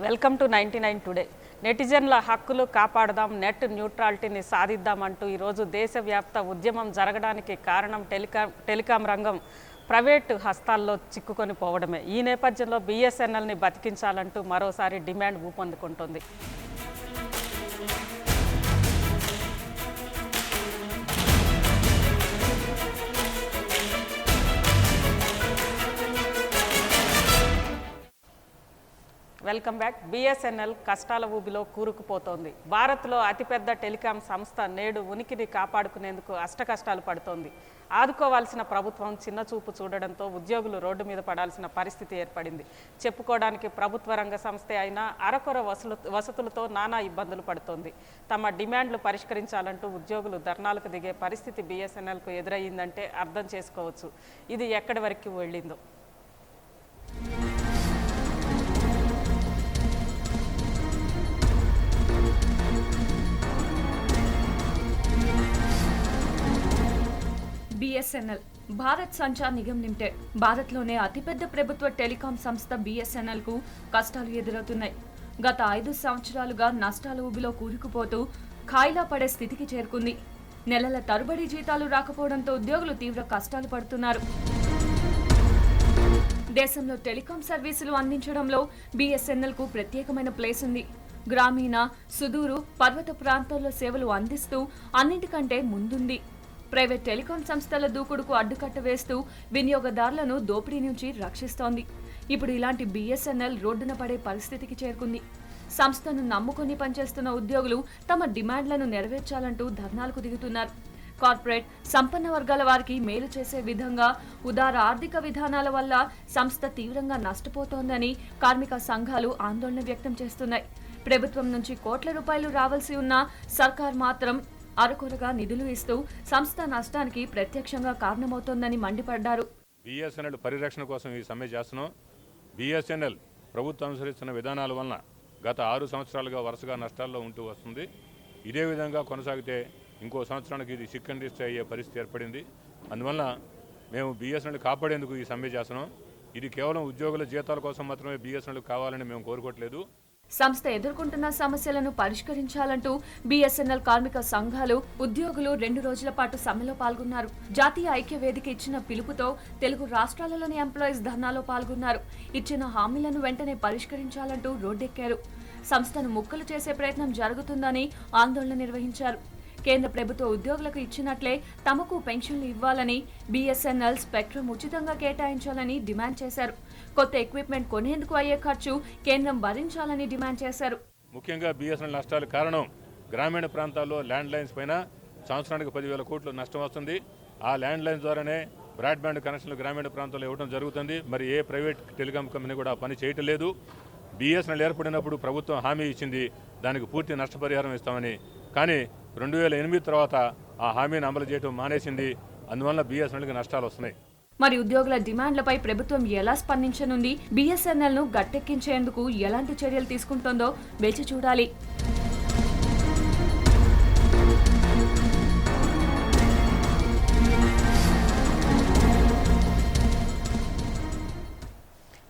Welcome to 99 today. నెటిజన్ల హక్కులు కాపాడదాం, net న్యూట్రాలిటీని సాధిద్దామంటూ ఈరోజు దేశవ్యాప్త ఉద్యమం జరగడానికి కారణం టెలికాం రంగం ప్రైవేటు హస్తాల్లో చిక్కుకొని పోవడమే. ఈ నేపథ్యంలో బిఎస్ఎన్ఎల్ని బతికించాలంటూ మరోసారి డిమాండ్ ఊపందుకుంటుంది. Welcome back. బిఎస్ఎన్ఎల్ కష్టాల ఊబిలో కూరుకుపోతోంది. భారత్లో అతిపెద్ద టెలికాం సంస్థ నేడు ఉనికిని కాపాడుకునేందుకు అష్టకష్టాలు పడుతోంది. ఆదుకోవాల్సిన ప్రభుత్వం చిన్నచూపు చూడడంతో ఉద్యోగులు రోడ్డు మీద పడాల్సిన పరిస్థితి ఏర్పడింది. చెప్పుకోవడానికి ప్రభుత్వ రంగ సంస్థే అయినా అరకొర వసతులతో నానా ఇబ్బందులు పడుతోంది. తమ డిమాండ్లు పరిష్కరించాలంటూ ఉద్యోగులు ధర్నాలకు దిగే పరిస్థితి బిఎస్ఎన్ఎల్కు ఎదురయ్యిందంటే అర్థం చేసుకోవచ్చు ఇది ఎక్కడి వరకు వెళ్ళిందో. బిఎస్ఎన్ఎల్ భారత్ సంచార్ నిగమ్ లిమిటెడ్ భారత్లోనే అతిపెద్ద ప్రభుత్వ టెలికాం సంస్థ బిఎస్ఎన్ఎల్కు కష్టాలు ఎదురవుతున్నాయి. గత 5 సంవత్సరాలుగా నష్టాల ఊబిలో కూరుకుపోతూ ఖాయిలా పడే స్థితికి చేరుకుంది. నెలల తరబడి జీతాలు రాకపోవడంతో ఉద్యోగులు తీవ్ర కష్టాలు పడుతున్నారు. దేశంలో టెలికాం సర్వీసులు అందించడంలో బిఎస్ఎన్ఎల్కు ప్రత్యేకమైన ప్లేస్ ఉంది. గ్రామీణ, సుదూరు, పర్వత ప్రాంతాల్లో సేవలు అందిస్తూ అన్నింటికంటే ముందుంది. ప్రైవేట్ టెలికాం సంస్థల దూకుడుకు అడ్డుకట్ట వేస్తూ వినియోగదారులను దోపిడీ నుంచి రక్షిస్తోంది. ఇప్పుడు ఇలాంటి బిఎస్ఎన్ఎల్ రోడ్డున పడే పరిస్థితికి చేరుకుంది. సంస్థను నమ్ముకొని పనిచేస్తున్న ఉద్యోగులు తమ డిమాండ్లను నెరవేర్చాలంటూ ధర్నాలకు దిగుతున్నారు. కార్పొరేట్, సంపన్న వర్గాల వారికి మేలు చేసే విధంగా ఉదార ఆర్థిక విధానాల వల్ల సంస్థ తీవ్రంగా నష్టపోతోందని కార్మిక సంఘాలు ఆందోళన వ్యక్తం చేస్తున్నాయి. ప్రభుత్వం నుంచి కోట్ల రూపాయలు రావాల్సి ఉన్న సర్కార్ మాత్రం అరకొరగా నిధులు ఇస్తూ సంస్థ నష్టానికి ప్రత్యక్షంగా కారణమవుతోందని మండిపడ్డారు. బిఎస్ఎన్ఎల్ పరిరక్షణ కోసం ఈ సమ్మె చేస్తున్నాం. బిఎస్ఎన్ఎల్ ప్రభుత్వం అనుసరిస్తున్న విధానాల వలన గత 6 సంవత్సరాలుగా వరుసగా నష్టాల్లో ఉంటూ వస్తుంది. ఇదే విధంగా కొనసాగితే ఇంకో సంవత్సరానికి ఇది చిక్కన్ అయ్యే పరిస్థితి ఏర్పడింది. అందువలన మేము బిఎస్ఎన్ఎల్ కాపాడేందుకు ఈ సమ్మె చేస్తున్నాం. ఇది కేవలం ఉద్యోగుల జీతాల కోసం మాత్రమే బిఎస్ఎన్ఎల్ కావాలని మేము కోరుకోవట్లేదు. సంస్థ ఎదుర్కొంటున్న సమస్యలను పరిష్కరించాలంటూ బిఎస్ఎన్ఎల్ కార్మిక సంఘాలు, ఉద్యోగులు 2 రోజుల పాటు సమ్మెలో పాల్గొన్నారు. జాతీయ ఐక్య వేదిక ఇచ్చిన పిలుపుతో తెలుగు రాష్ట్రాలలోని ఎంప్లాయీస్ ధర్నాలో పాల్గొన్నారు. ఇచ్చిన హామీలను వెంటనే పరిష్కరించాలంటూ రోడ్డెక్కారు. సంస్థను ముక్కలు చేసే ప్రయత్నం జరుగుతుందని ఆందోళన నిర్వహించారు. కేంద్ర ప్రభుత్వ ఉద్యోగులకు ఇచ్చినట్లే తమకు పెన్షన్లు ఇవ్వాలని, బిఎస్ఎన్ఎల్ స్పెక్ట్రమ్ ఉచితంగా కేటాయించాలని డిమాండ్ చేశారు. కొత్త ఎక్విప్మెంట్ కొనేందుకు అయ్యే ఖర్చు కేంద్రం భరించాలని డిమాండ్ చేశారు. ముఖ్యంగా బిఎస్ఎన్ఎల్ నష్టాలకు కారణం గ్రామీణ ప్రాంతాల్లో ల్యాండ్ లైన్స్ పైన సంవత్సరానికి 10,000 కోట్లు నష్టం వస్తుంది. ఆ ల్యాండ్ లైన్స్ ద్వారానే బ్రాడ్బ్యాండ్ కనెక్షన్లు గ్రామీణ ప్రాంతాల్లో ఇవ్వడం జరుగుతుంది. మరి ఏ ప్రైవేట్ టెలికాం కంపెనీ కూడా పని చేయటం లేదు. బిఎస్ఎన్ఎల్ ఏర్పడినప్పుడు ప్రభుత్వం హామీ ఇచ్చింది, దానికి పూర్తి నష్టపరిహారం ఇస్తామని. కానీ 2008 తర్వాత ఆ హామీని అమలు చేయడం మానేసింది. అందువల్ల బిఎస్ఎన్ఎల్కి నష్టాలు వస్తున్నాయి. మరి ఉద్యోగుల డిమాండ్లపై ప్రభుత్వం ఎలా స్పందించనుంది, బిఎస్ఎన్ఎల్ ను గట్టెక్కించేందుకు ఎలాంటి చర్యలు తీసుకుంటుందో వేచి చూడాలి.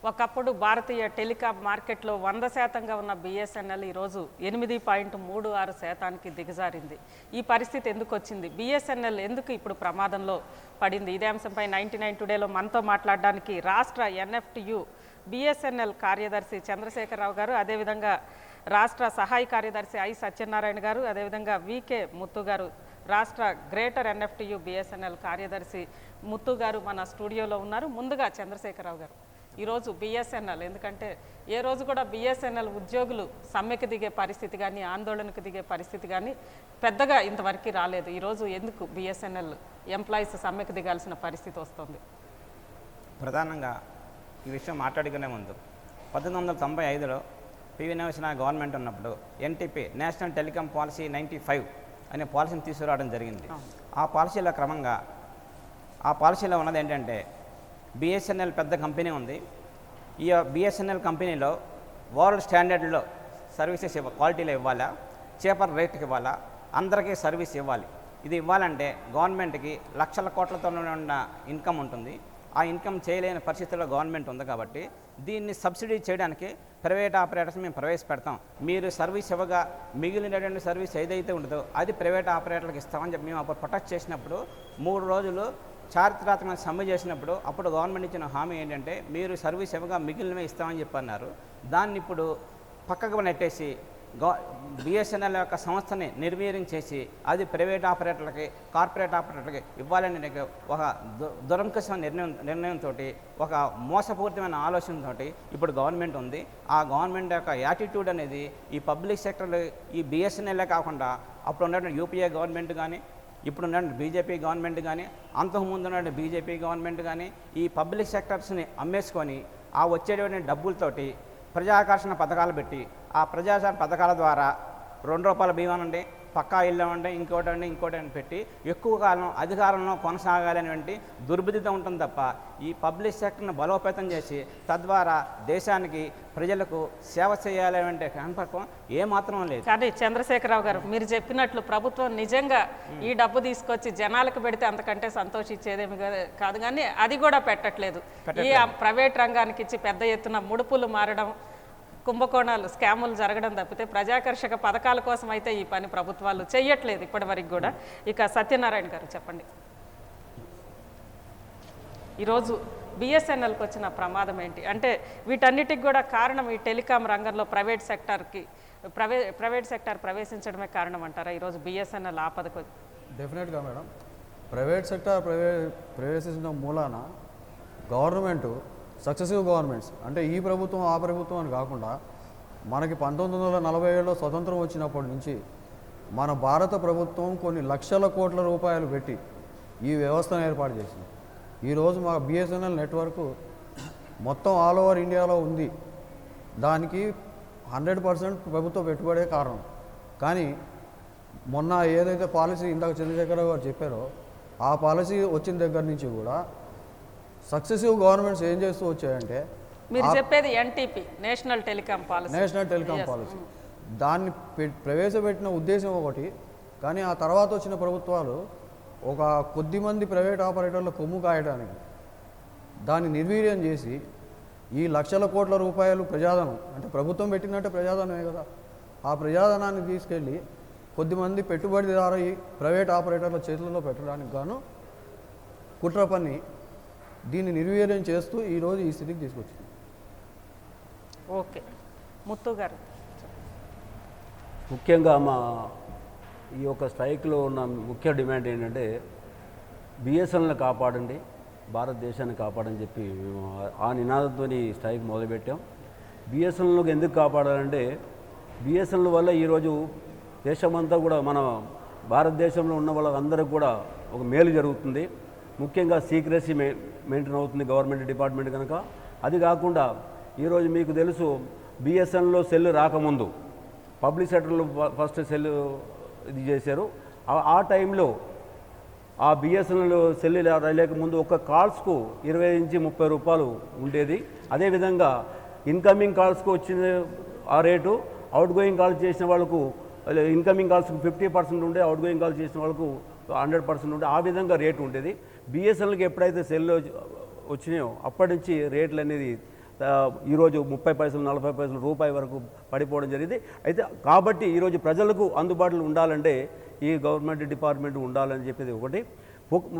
ఒకప్పుడు భారతీయ టెలికాం మార్కెట్లో 100% ఉన్న బిఎస్ఎన్ఎల్ ఈరోజు 8.36% దిగజారింది. ఈ పరిస్థితి ఎందుకు వచ్చింది, బిఎస్ఎన్ఎల్ ఎందుకు ఇప్పుడు ప్రమాదంలో పడింది? ఇదే అంశంపై 99 టుడేలో మనతో మాట్లాడడానికి రాష్ట్ర ఎన్ఎఫ్టియు బిఎస్ఎన్ఎల్ కార్యదర్శి చంద్రశేఖరరావు గారు, అదేవిధంగా రాష్ట్ర సహాయ కార్యదర్శి ఐ సత్యనారాయణ గారు, అదేవిధంగా వికే ముత్తు గారు, రాష్ట్ర గ్రేటర్ ఎన్ఎఫ్టియు బిఎస్ఎన్ఎల్ కార్యదర్శి ముత్తు గారు మన స్టూడియోలో ఉన్నారు. ముందుగా చంద్రశేఖరరావు గారు, ఈరోజు బిఎస్ఎన్ఎల్, ఎందుకంటే ఏ రోజు కూడా బిఎస్ఎన్ఎల్ ఉద్యోగులు సమ్మెకు దిగే పరిస్థితి కానీ, ఆందోళనకు దిగే పరిస్థితి కానీ పెద్దగా ఇంతవరకు రాలేదు. ఈరోజు ఎందుకు బిఎస్ఎన్ఎల్ ఎంప్లాయీస్ సమ్మెకు దిగాల్సిన పరిస్థితి వస్తుంది? ప్రధానంగా ఈ విషయం మాట్లాడుకునే ముందు 1995లో పివి నరసింహన్ గవర్నమెంట్ ఉన్నప్పుడు ఎన్టీపీ నేషనల్ టెలికాం పాలసీ 95 అనే పాలసీని తీసుకురావడం జరిగింది. ఆ పాలసీలో ఉన్నది ఏంటంటే, బిఎస్ఎన్ఎల్ పెద్ద కంపెనీ ఉంది. ఈ బిఎస్ఎన్ఎల్ కంపెనీలో వరల్డ్ స్టాండర్డ్లో సర్వీసెస్ క్వాలిటీలో ఇవ్వాలా, చీపర్ రేట్కి ఇవ్వాలా, అందరికీ సర్వీస్ ఇవ్వాలి. ఇది ఇవ్వాలంటే గవర్నమెంట్కి లక్షల కోట్లతో ఉన్న ఇన్కమ్ ఉంటుంది. ఆ ఇన్కమ్ చేయలేని పరిస్థితుల్లో గవర్నమెంట్ ఉంది కాబట్టి దీన్ని సబ్సిడీ చేయడానికి ప్రైవేట్ ఆపరేటర్స్ మేము ప్రవేశపెడతాం. మీరు సర్వీస్ ఇవ్వగా మిగిలినటువంటి సర్వీస్ ఏదైతే ఉంటుందో అది ప్రైవేట్ ఆపరేటర్లకు ఇస్తామని చెప్పి మేము అప్పుడు ప్రొటెక్ట్ చేసినప్పుడు 3 రోజులు చారిత్రాత్మక సమ్మె చేసినప్పుడు అప్పుడు గవర్నమెంట్ ఇచ్చిన హామీ ఏంటంటే మీరు సర్వీస్ ఇవ్వగా మిగిలినవే ఇస్తామని చెప్పి అన్నారు. దాన్ని ఇప్పుడు పక్కకు నెట్టేసి బిఎస్ఎన్ఎల్ యొక్క సంస్థని నిర్వీర్యం చేసి అది ప్రైవేట్ ఆపరేటర్లకి కార్పొరేట్ ఆపరేటర్లకి ఇవ్వాలని ఒక దురంకుశ నిర్ణయంతో ఒక మోసపూరితమైన ఆలోచనతో ఇప్పుడు గవర్నమెంట్ ఉంది. ఆ గవర్నమెంట్ యొక్క యాటిట్యూడ్ అనేది ఈ పబ్లిక్ సెక్టర్లో ఈ బిఎస్ఎన్ఎల్లే కాకుండా అప్పుడు ఉన్నటువంటి యూపీఏ గవర్నమెంట్ కానీ ఇప్పుడు ఉన్నటువంటి బీజేపీ గవర్నమెంట్ కానీ అంతకుముందు ఉన్నటువంటి బీజేపీ గవర్నమెంట్ కానీ ఈ పబ్లిక్ సెక్టర్స్ని అమ్మేసుకొని ఆ వచ్చేటువంటి డబ్బులతోటి ప్రజాకర్షణ పథకాలు పెట్టి ఆ ప్రజాకర్షణ పథకాల ద్వారా ₹2 బీమా నుండి పక్కా ఇల్లు ఉండి ఇంకోటి అని పెట్టి ఎక్కువ కాలం అధికారంలో కొనసాగాలనేటువంటి దుర్బుద్ధితో ఉంటుంది తప్ప ఈ పబ్లిక్ సెక్టర్ను బలోపేతం చేసి తద్వారా దేశానికి ప్రజలకు సేవ చేయాలనే కనపడటం ఏమాత్రం లేదు. కానీ చంద్రశేఖరరావు గారు మీరు చెప్పినట్లు ప్రభుత్వం నిజంగా ఈ డబ్బు తీసుకొచ్చి జనాలకు పెడితే అంతకంటే సంతోషించేదేమి కాదు, కానీ అది కూడా పెట్టట్లేదు. ఈ ప్రైవేట్ రంగానికి ఇచ్చి పెద్ద ఎత్తున ముడుపులు మారడం, కుంభకోణాలు, స్కాములు జరగడం తప్పితే ప్రజాకర్షక పథకాల కోసం అయితే ఈ పని ప్రభుత్వాలు చేయట్లేదు ఇప్పటి వరకు కూడా. ఇక సత్యనారాయణ గారు చెప్పండి, ఈరోజు బిఎస్ఎన్ఎల్కి వచ్చిన ప్రమాదం ఏంటి? అంటే వీటన్నిటికి కూడా కారణం ఈ టెలికాం రంగంలో ప్రైవేట్ సెక్టార్ ప్రవేశించడమే కారణం అంటారా ఈరోజు బిఎస్ఎన్ఎల్ ఆపదకు? డెఫినెట్గా మేడం, ప్రైవేట్ సెక్టార్ ప్రవేశించడం మూలాన గవర్నమెంటు సక్సెసివ్ గవర్నమెంట్స్ అంటే ఈ ప్రభుత్వం ఆ ప్రభుత్వం అని కాకుండా మనకి 1947లో స్వతంత్రం వచ్చినప్పటి నుంచి మన భారత ప్రభుత్వం కొన్ని లక్షల కోట్ల రూపాయలు పెట్టి ఈ వ్యవస్థను ఏర్పాటు చేసింది. ఈరోజు మా బిఎస్ఎన్ఎల్ నెట్వర్క్ మొత్తం ఆల్ ఓవర్ ఇండియాలో ఉంది. దానికి 100% ప్రభుత్వ పెట్టుబడే కారణం. కానీ మొన్న ఏదైతే పాలసీ ఇందాక చంద్రశేఖరరావు గారు చెప్పారో ఆ పాలసీ వచ్చిన దగ్గర నుంచి కూడా సక్సెసివ్ గవర్నమెంట్స్ ఏం చేస్తూ వచ్చాయంటే మీరు చెప్పేది ఎన్టీపీ నేషనల్ టెలికాం పాలసీ దాన్ని ప్రవేశపెట్టిన ఉద్దేశం ఒకటి, కానీ ఆ తర్వాత వచ్చిన ప్రభుత్వాలు ఒక కొద్దిమంది ప్రైవేట్ ఆపరేటర్ల కొమ్ము కాయడానికి దాన్ని నిర్వీర్యం చేసి ఈ లక్షల కోట్ల రూపాయలు ప్రజాధనం అంటే ప్రభుత్వం పెట్టినట్టే ప్రజాధనమే కదా, ఆ ప్రజాధనాన్ని తీసుకెళ్ళి కొద్దిమంది పెట్టుబడిదారు ఈ ప్రైవేట్ ఆపరేటర్ల చేతుల్లో పెట్టడానికి గాను కుట్ర పన్ని దీన్ని నిర్వీర్యం చేస్తూ ఈరోజు ఈ స్థితికి తీసుకొచ్చింది. ఓకే, ముత్తు గారు ముఖ్యంగా మా ఈ యొక్క స్ట్రైక్లో ఉన్న ముఖ్య డిమాండ్ ఏంటంటే బిఎస్ఎన్ఎల్ని కాపాడండి, భారతదేశాన్ని కాపాడని చెప్పి మేము ఆ నినాదంతో స్ట్రైక్ మొదలుపెట్టాం. బిఎస్ఎన్ఎల్కి ఎందుకు కాపాడాలంటే బిఎస్ఎన్ఎల్ వల్ల ఈరోజు దేశమంతా కూడా మన భారతదేశంలో ఉన్న వాళ్ళందరికీ కూడా ఒక మేలు జరుగుతుంది. ముఖ్యంగా సీక్రెసీ మెయింటైన్ అవుతుంది గవర్నమెంట్ డిపార్ట్మెంట్ కనుక. అది కాకుండా ఈరోజు మీకు తెలుసు బిఎస్ఎన్ఎల్లో సెల్ రాకముందు పబ్లిక్ సెక్టర్లో ఫస్ట్ సెల్ ఇది చేశారు. ఆ టైంలో ఆ బిఎస్ఎన్ఎల్ సెల్ లేకముందు ఒక కాల్స్కు 20 నుంచి 30 రూపాయలు ఉండేది. అదేవిధంగా ఇన్కమింగ్ కాల్స్కు వచ్చిన ఆ రేటు, అవుట్ గోయింగ్ కాల్స్ చేసిన వాళ్ళకు ఇన్కమింగ్ కాల్స్కు 50% ఉండే, అవుట్ గోయింగ్ కాల్స్ చేసిన వాళ్ళకు 100% ఉండే, ఆ విధంగా రేటు ఉండేది. బిఎస్ఎన్ఎల్కి ఎప్పుడైతే సెల్ వచ్చినాయో అప్పటి నుంచి రేట్లు అనేది ఈరోజు 30 పైసలు 40 పైసలు రూపాయి వరకు పడిపోవడం జరిగింది. అయితే కాబట్టి ఈరోజు ప్రజలకు అందుబాటులో ఉండాలంటే ఈ గవర్నమెంట్ డిపార్ట్మెంట్ ఉండాలని చెప్పేది ఒకటి.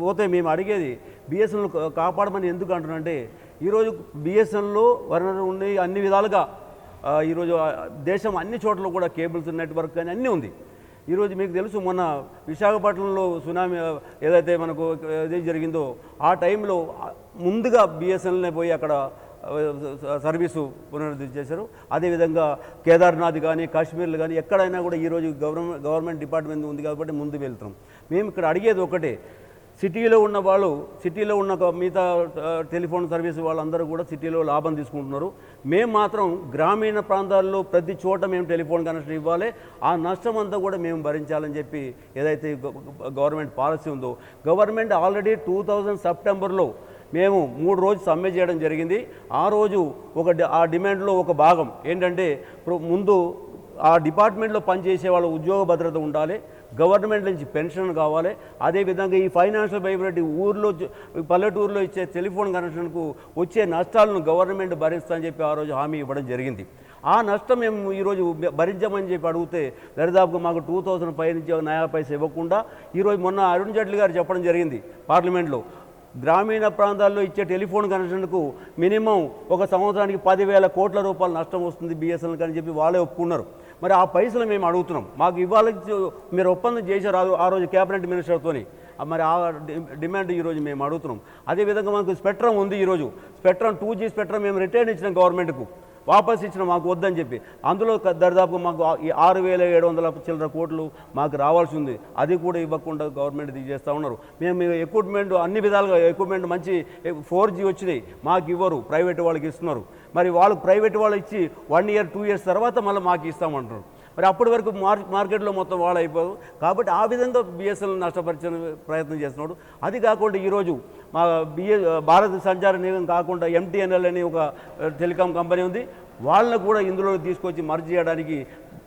పోతే మేము అడిగేది బిఎస్ఎన్ఎల్ కాపాడమని ఎందుకు అంటున్నానంటే ఈరోజు బిఎస్ఎన్ఎల్లో వనరు ఉండి అన్ని విధాలుగా ఈరోజు దేశం అన్ని చోట్ల కూడా కేబుల్స్ నెట్వర్క్ కానీ అన్నీ ఉంది. ఈరోజు మీకు తెలుసు మొన్న విశాఖపట్నంలో సునామీ ఏదైతే మనకు ఇది జరిగిందో ఆ టైంలో ముందుగా బిఎస్ఎన్ఎల్నే పోయి అక్కడ సర్వీసు పునరుద్ధరణ చేశారు. అదేవిధంగా కేదార్నాథ్ కానీ కాశ్మీర్లు కానీ ఎక్కడైనా కూడా ఈరోజు గవర్నమెంట్ డిపార్ట్మెంట్ ఉంది కాబట్టి ముందు వెళ్తాం. మేము ఇక్కడ అడిగేది ఒకటే, సిటీలో ఉన్న వాళ్ళు, సిటీలో ఉన్న మిగతా టెలిఫోన్ సర్వీస్ వాళ్ళందరూ కూడా సిటీలో లాభం తీసుకుంటున్నారు. మేము మాత్రం గ్రామీణ ప్రాంతాల్లో ప్రతి చోట మేము టెలిఫోన్ కనెక్షన్ ఇవ్వాలి, ఆ నష్టం అంతా కూడా మేము భరించాలని చెప్పి ఏదైతే గవర్నమెంట్ పాలసీ ఉందో, గవర్నమెంట్ ఆల్రెడీ 2000 సెప్టెంబర్లో మేము 3 రోజులు సమ్మె చేయడం జరిగింది. ఆ రోజు ఆ డిమాండ్లో ఒక భాగం ఏంటంటే ముందు ఆ డిపార్ట్మెంట్లో పనిచేసే వాళ్ళ ఉద్యోగ భద్రత ఉండాలి, గవర్నమెంట్ నుంచి పెన్షన్ కావాలి. అదేవిధంగా ఈ ఫైనాన్షియల్ వైబిలిటీ ఊర్లో పల్లెటూరులో ఇచ్చే టెలిఫోన్ కనెక్షన్కు వచ్చే నష్టాలను గవర్నమెంట్ భరిస్తా అని చెప్పి ఆ రోజు హామీ ఇవ్వడం జరిగింది. ఆ నష్టం మేము ఈరోజు భరించమని చెప్పి అడిగితే దరిదాపుగా మాకు 2000 పై నుంచి నయా పైసా ఇవ్వకుండా ఈరోజు మొన్న అరుణ్ జైట్లీ గారు చెప్పడం జరిగింది పార్లమెంట్లో, గ్రామీణ ప్రాంతాల్లో ఇచ్చే టెలిఫోన్ కనెక్షన్కు మినిమం ఒక సంవత్సరానికి 10,000 కోట్ల రూపాయలు నష్టం వస్తుంది బిఎస్ఎన్ఎల్ అని చెప్పి వాళ్ళే ఒప్పుకున్నారు. మరి ఆ పైసలు మేము అడుగుతున్నాం, మాకు ఇవ్వాలి. మీరు ఒప్పందం చేశారు ఆ రోజు క్యాబినెట్ మినిస్టర్తోని, మరి ఆ డిమాండ్ ఈరోజు మేము అడుగుతున్నాం. అదేవిధంగా మాకు స్పెక్ట్రమ్ ఉంది. ఈరోజు స్పెక్ట్రమ్ 2G స్పెక్ట్రమ్ మేము రిటర్న్ ఇచ్చినాం గవర్నమెంట్కు, వాపస్ ఇచ్చిన మాకు వద్దని చెప్పి. అందులో దరిదాపుగా మాకు 6,700 చిల్లర కోట్లు మాకు రావాల్సి ఉంది. అది కూడా ఇవ్వకుండా గవర్నమెంట్ తీసేస్తూ ఉన్నారు. మేము ఎక్విప్మెంట్ అన్ని విధాలుగా ఎక్విప్మెంట్ మంచి 4G వచ్చినాయి, మాకు ఇవ్వరు, ప్రైవేట్ వాళ్ళకి ఇస్తున్నారు. మరి వాళ్ళు ప్రైవేట్ వాళ్ళు ఇచ్చి 1 year 2 years తర్వాత మళ్ళీ మాకు ఇస్తామంటున్నారు. మరి అప్పటి వరకు మార్కెట్లో మొత్తం వాళ్ళు అయిపోదు. కాబట్టి ఆ విధంగా బిఎస్ఎన్ఎల్ నష్టపరిచే ప్రయత్నం చేస్తున్నాడు. అది కాకుండా ఈరోజు మా భారత సంచార నిగమం కాకుండా ఎంటీఎన్ఎల్ అని ఒక టెలికాం కంపెనీ ఉంది, వాళ్ళని కూడా ఇందులో తీసుకొచ్చి మర్జ్ చేయడానికి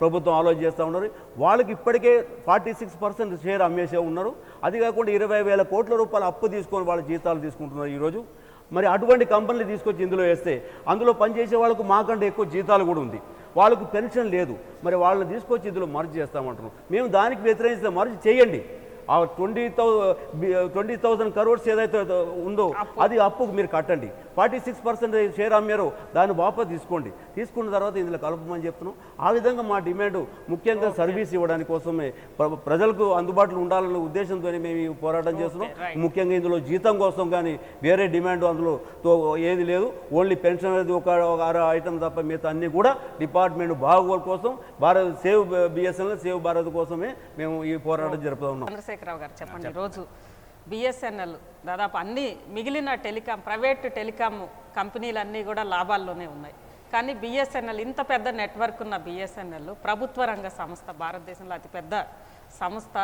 ప్రభుత్వం ఆలోచన చేస్తూ ఉన్నారు. వాళ్ళకి ఇప్పటికే 46% షేర్ అమ్మేసే ఉన్నారు. అది కాకుండా 20,000 కోట్ల రూపాయలు అప్పు తీసుకొని వాళ్ళ జీతాలు తీసుకుంటున్నారు ఈరోజు. మరి అటువంటి కంపెనీలు తీసుకొచ్చి ఇందులో వేస్తే అందులో పనిచేసే వాళ్ళకు మాకంటే ఎక్కువ జీతాలు కూడా ఉంది, వాళ్ళకు పెన్షన్ లేదు. మరి వాళ్ళని తీసుకొచ్చి ఇందులో మర్జ్ చేస్తామంటున్నాం. మేము దానికి వ్యతిరేకిస్తే మర్జ్ చేయండి. ఆ 20,000 crores ఏదైతే ఉందో అది అప్పుకు మీరు కట్టండి. 46% షేర్ అమ్మారో దాన్ని వాపస్ తీసుకోండి. తీసుకున్న తర్వాత ఇందులో కలపమని చెప్తున్నాం. ఆ విధంగా మా డిమాండ్ ముఖ్యంగా సర్వీస్ ఇవ్వడానికి కోసమే, ప్రజలకు అందుబాటులో ఉండాలనే ఉద్దేశంతో మేము ఈ పోరాటం చేస్తున్నాం. ముఖ్యంగా ఇందులో జీతం కోసం కానీ వేరే డిమాండ్ అందులో ఏది లేదు. ఓన్లీ పెన్షన్ అనేది ఒక 6 ఐటమ్ తప్ప మిగతా అన్నీ కూడా డిపార్ట్మెంట్ బాగోగుల కోసం, సేవ్ బిఎస్ఎన్ఎల్ సేవ్ భారత్ కోసమే మేము ఈ పోరాటం జరుపుతూ ఉన్నాం. చంద్రశేఖరరావు గారు చెప్పండి, రోజు బిఎస్ఎన్ఎల్ దాదాపు అన్ని మిగిలిన ప్రైవేట్ టెలికాం కంపెనీలన్నీ కూడా లాభాల్లోనే ఉన్నాయి. కానీ బిఎస్ఎన్ఎల్ ఇంత పెద్ద నెట్వర్క్ ఉన్న బిఎస్ఎన్ఎల్ ప్రభుత్వ రంగ సంస్థ, భారతదేశంలో అతిపెద్ద సంస్థ,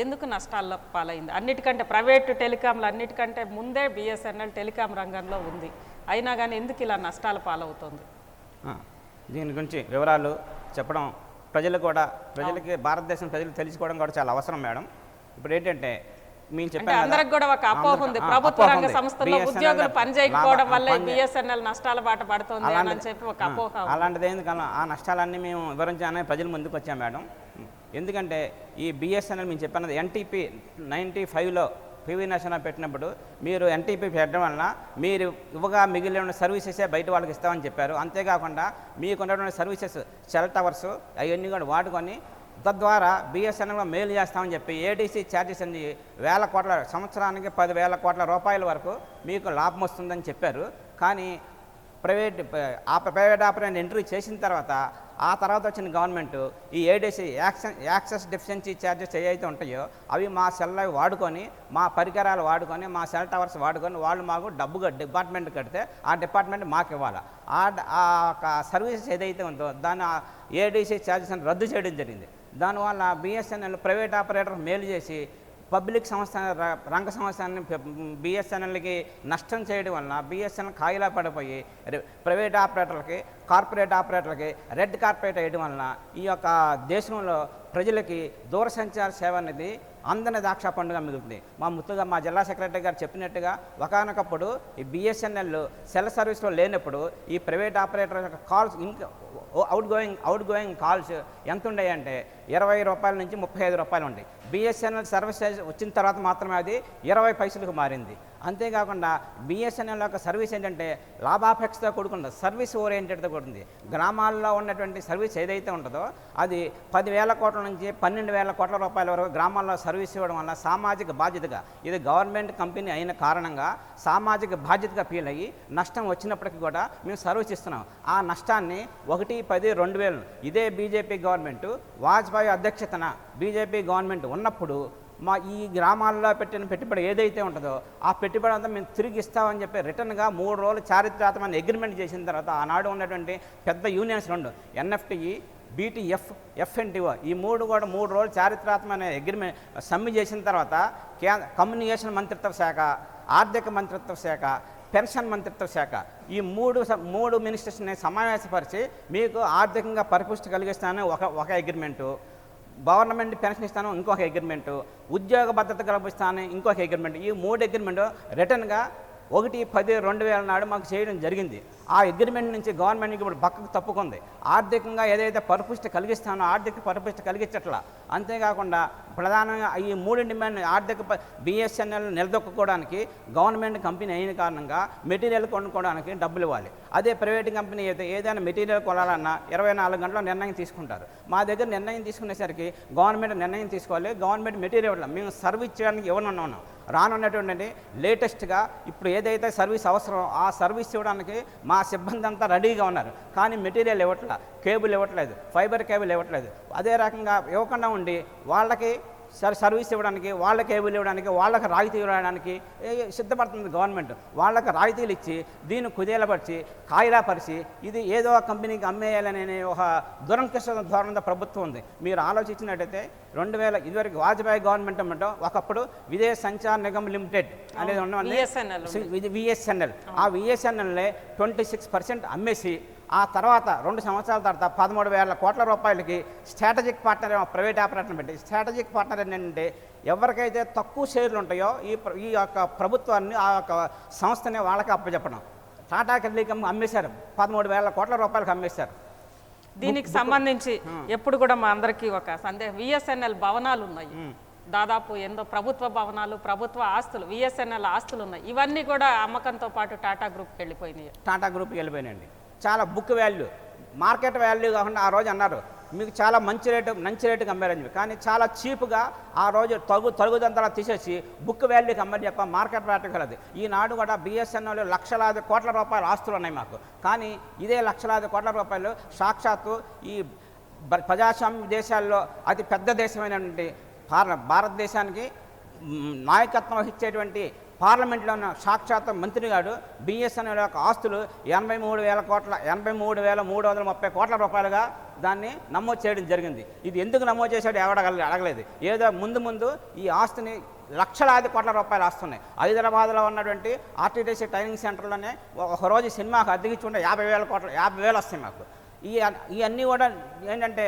ఎందుకు నష్టాల్లో పాలైంది? అన్నిటికంటే ప్రైవేట్ టెలికాంలు అన్నిటికంటే ముందే బిఎస్ఎన్ఎల్ టెలికాం రంగంలో ఉంది, అయినా కానీ ఎందుకు ఇలా నష్టాల పాలవుతుంది? దీని గురించి వివరాలు చెప్పడం ప్రజలకి భారతదేశం ప్రజలు తెలుసుకోవడం కూడా చాలా అవసరం మేడం. ఇప్పుడు ఏంటంటే మేము చెప్పాను, అందరికి కూడా ఒక అపోహ ఉంది, ప్రభుత్వ రంగ సంస్థల్లో ఉద్యోగులు పనిచేయకపోవడం వల్ల బిఎస్ఎన్ఎల్ నష్టాల బాట పడుతుంది అని చెప్పి ఒక అపోహ. అలాంటిది ఎందుకన్నా ఆ నష్టాలన్నీ మేము వివరించాలని ప్రజల ముందుకు వచ్చాం మేడం. ఎందుకంటే ఈ బిఎస్ఎన్ఎల్ మేము చెప్పినది NTP 95లో పివి నరసింహరావు పెట్టినప్పుడు మీరు NTP పెట్టడం వలన మీరు ఇవ్వగా మిగిలిన సర్వీసెసే బయట వాళ్ళకి ఇస్తామని చెప్పారు. అంతేకాకుండా మీకు ఉన్నటువంటి సర్వీసెస్ సెల్ టవర్స్ అవన్నీ కూడా వాడుకొని తద్వారా బిఎస్ఎన్ఎల్లో మేలు చేస్తామని చెప్పి ఏడీసీ ఛార్జెస్ అన్ని సంవత్సరానికి 10,000 కోట్ల రూపాయల వరకు మీకు లాభం వస్తుందని చెప్పారు. కానీ ప్రైవేట్ ఆపరేటర్ ఎంట్రీ చేసిన తర్వాత ఆ తర్వాత వచ్చిన గవర్నమెంట్ ఈ ఏడీసీ యాక్సెస్ డెఫిషియన్సీ ఛార్జెస్ ఏవైతే ఉంటాయో అవి మా సెల్ వాడుకొని, మా పరికరాలు వాడుకొని, మా సెల్ టవర్స్ వాడుకొని వాళ్ళు మాకు డబ్బుగా డిపార్ట్మెంట్ కడితే ఆ డిపార్ట్మెంట్ మాకు ఇవ్వాలి. ఆ సర్వీసెస్ ఏదైతే ఉందో దాన్ని ఏడీసీ ఛార్జెస్ అని రద్దు చేయడం జరిగింది. దానివల్ల బిఎస్ఎన్ఎల్ ప్రైవేట్ ఆపరేటర్ మేలు చేసి పబ్లిక్ సంస్థ రంగ సంస్థని బిఎస్ఎన్ఎల్కి నష్టం చేయడం వలన బిఎస్ఎన్ఎల్ కాయిలా పడిపోయి ప్రైవేట్ ఆపరేటర్లకి, కార్పొరేట్ ఆపరేటర్లకి రెడ్ కార్పెట్ వేయడం వలన ఈ యొక్క దేశంలో ప్రజలకి దూరసంచార సేవ అనేది అందని దాక్ష పండుగ మిగులుతుంది. మా జిల్లా సెక్రటరీ గారు చెప్పినట్టుగా ఒకనొకప్పుడు ఈ బిఎస్ఎన్ఎల్ సెల్ సర్వీస్లో లేనప్పుడు ఈ ప్రైవేట్ ఆపరేటర్ యొక్క కాల్స్ అవుట్ గోయింగ్ కాల్స్ ఎంత ఉండేవి అంటే 20 రూపాయల నుంచి 35 రూపాయలు ఉంటాయి. బిఎస్ఎన్ఎల్ సర్వీస్ వచ్చిన తర్వాత మాత్రమే అది 20 పైసలకు మారింది. అంతేకాకుండా బిఎస్ఎన్ఎల్ యొక్క సర్వీస్ ఏంటంటే లాభాపేక్షతో కూడుకుంటుంది, సర్వీస్ ఓరియంటెడ్తో కూడుకుంది. గ్రామాల్లో ఉన్నటువంటి సర్వీస్ ఏదైతే ఉంటుందో అది 10,000 కోట్ల నుంచి 12,000 కోట్ల రూపాయల వరకు గ్రామాల్లో సర్వీస్ ఇవ్వడం వల్ల సామాజిక బాధ్యతగా, ఇది గవర్నమెంట్ కంపెనీ అయిన కారణంగా సామాజిక బాధ్యతగా ఫీల్ అయ్యి నష్టం వచ్చినప్పటికీ కూడా మేము సర్వీస్ ఇస్తున్నాం. ఆ నష్టాన్ని 1/10/2000 ఇదే బీజేపీ గవర్నమెంట్, వాజ్పేయి అధ్యక్షతన బీజేపీ గవర్నమెంట్ ఉన్నప్పుడు మా ఈ గ్రామాల్లో పెట్టిన పెట్టుబడి ఏదైతే ఉంటుందో ఆ పెట్టుబడి అంతా మేము తిరిగి ఇస్తామని చెప్పి రిటర్న్గా 3 రోజులు చారిత్రాత్మకమైన అగ్రిమెంట్ చేసిన తర్వాత ఆనాడు ఉన్నటువంటి పెద్ద యూనియన్స్ 2 NFTE, BTF, FNTO ఈ 3 కూడా 3 రోజులు చారిత్రాత్మకమైన అగ్రిమెంట్ సమ్మె చేసిన తర్వాత కమ్యూనికేషన్ మంత్రిత్వ శాఖ, ఆర్థిక మంత్రిత్వ శాఖ, పెన్షన్ మంత్రిత్వ శాఖ ఈ మూడు మినిస్టర్స్ని సమావేశపరిచి మీకు ఆర్థికంగా పరిపుష్టి కలిగిస్తానని ఒక అగ్రిమెంటు, గవర్నమెంట్ పెన్షన్ ఇస్తాను ఇంకొక అగ్రిమెంటు, ఉద్యోగ భద్రత కల్పిస్తాను ఇంకొక అగ్రిమెంట్. ఈ 3 అగ్రిమెంటు రిటర్న్గా 1/10/2000 నాడు మాకు చేయడం జరిగింది. ఆ అగ్రిమెంట్ నుంచి గవర్నమెంట్కి ఇప్పుడు పక్కకు తప్పుకుంది. ఆర్థికంగా ఏదైతే పరిపుష్టి కలిగిస్తానో ఆర్థిక పరిపుష్టి కలిగించట్లా. అంతేకాకుండా ప్రధానంగా ఈ 3 డిమాండ్ ఆర్థిక బిఎస్ఎన్ఎల్ నిలదొక్కుకోవడానికి గవర్నమెంట్ కంపెనీ అయిన కారణంగా మెటీరియల్ కొనుక్కోవడానికి డబ్బులు ఇవ్వాలి. అదే ప్రైవేట్ కంపెనీ అయితే ఏదైనా మెటీరియల్ కొనాలన్నా 24 గంటల్లో నిర్ణయం తీసుకుంటారు. మా దగ్గర నిర్ణయం తీసుకునేసరికి గవర్నమెంట్ నిర్ణయం తీసుకోవాలి, గవర్నమెంట్ మెటీరియల్ ఇవ్వాలి. మేము సర్వీస్ చేయడానికి ఇవ్వనున్నాం. రానున్నటువంటి లేటెస్ట్గా ఇప్పుడు ఏదైతే సర్వీస్ అవసరం ఆ సర్వీస్ ఇవ్వడానికి మా సిబ్బంది అంతా రెడీగా ఉన్నారు. కానీ మెటీరియల్ ఇవ్వట్లేదు, కేబుల్ ఇవ్వట్లేదు, ఫైబర్ కేబుల్ ఇవ్వట్లేదు. అదే రకంగా ఇవ్వకుండా ఉండి వాళ్ళకి సర్వీస్ ఇవ్వడానికి, వాళ్ళ కేబుల్ ఇవ్వడానికి, వాళ్ళకి రాయితీ ఇవ్వడానికి సిద్ధపడుతుంది గవర్నమెంట్. వాళ్ళకి రాయితీలు ఇచ్చి దీన్ని కుదేలపరిచి కాయిలాపరిచి ఇది ఏదో కంపెనీకి అమ్మేయాలనే ఒక దురంకృష్ణ ధోరణితో ప్రభుత్వం ఉంది. మీరు ఆలోచించినట్టయితే 2000 ఇదివరకు వాజ్పేయి గవర్నమెంట్ అమ్మటం ఒకప్పుడు విదేశ సంచార్ నిగమ్ లిమిటెడ్ అనేది ఉన్నది విఎస్ఎన్ఎల్. ఆ విఎస్ఎన్ఎల్ని 26% అమ్మేసి ఆ తర్వాత 2 సంవత్సరాల తర్వాత 13,000 కోట్ల రూపాయలకి స్ట్రాటజిక్ పార్ట్నర్ ప్రైవేట్ ఆపరేటర్ని పెట్టి, స్ట్రాటజిక్ పార్ట్నర్ ఏంటంటే ఎవరికైతే తక్కువ షేర్లు ఉంటాయో ఈ యొక్క ప్రభుత్వాన్ని ఆ యొక్క సంస్థని వాళ్ళకి అప్పచెప్పడం. టాటా టెలికాం అమ్మేశారు, 13,000 కోట్ల రూపాయలకి అమ్మేశారు. దీనికి సంబంధించి ఎప్పుడు కూడా మా అందరికీ ఒక సందేహం, విఎస్ఎన్ఎల్ భవనాలు ఉన్నాయి దాదాపు ఎంతో ప్రభుత్వ భవనాలు, ప్రభుత్వ ఆస్తులు, విఎస్ఎన్ఎల్ ఆస్తులు ఉన్నాయి. ఇవన్నీ కూడా అమ్మకంతో పాటు టాటా గ్రూప్కి వెళ్ళిపోయినాయి. టాటా గ్రూప్కి వెళ్ళిపోయినాయండి. చాలా బుక్ వాల్యూ, మార్కెట్ వాల్యూ కాకుండా ఆ రోజు అన్నారు మీకు చాలా మంచి రేటుకి అమ్మారని చెప్పి. కానీ చాలా చీప్గా ఆ రోజు తరుగుదంతలా తీసేసి బుక్ వాల్యూకి అమ్మని చెప్ప మార్కెట్ వాల్యూకి వెళ్ళదు. ఈనాడు కూడా బిఎస్ఎన్ఎల్ లక్షలాది కోట్ల రూపాయల ఆస్తులు ఉన్నాయి మాకు. కానీ ఇదే లక్షలాది కోట్ల రూపాయలు సాక్షాత్తు ఈ ప్రజాస్వామ్య దేశాల్లో అతి పెద్ద దేశమైనటువంటి భారతదేశానికి నాయకత్వం వహించేటువంటి పార్లమెంట్లో ఉన్న సాక్షాత్ మంత్రి గారు బిఎస్ఎన్ఎల్ యొక్క ఆస్తులు 83,330 కోట్ల రూపాయలుగా దాన్ని నమోదు చేయడం జరిగింది. ఇది ఎందుకు నమోదు చేశాడు అడగలేదు. ఏదో ముందు ఈ ఆస్తిని లక్షలాది కోట్ల రూపాయలు వస్తున్నాయి. హైదరాబాద్లో ఉన్నటువంటి ఆర్టీటీసీ ట్రైనింగ్ సెంటర్లోనే ఒకరోజు సినిమాకు అద్దెకిచ్చుకుంటే 50,000 వస్తాయి మాకు. ఇవన్నీ కూడా ఏంటంటే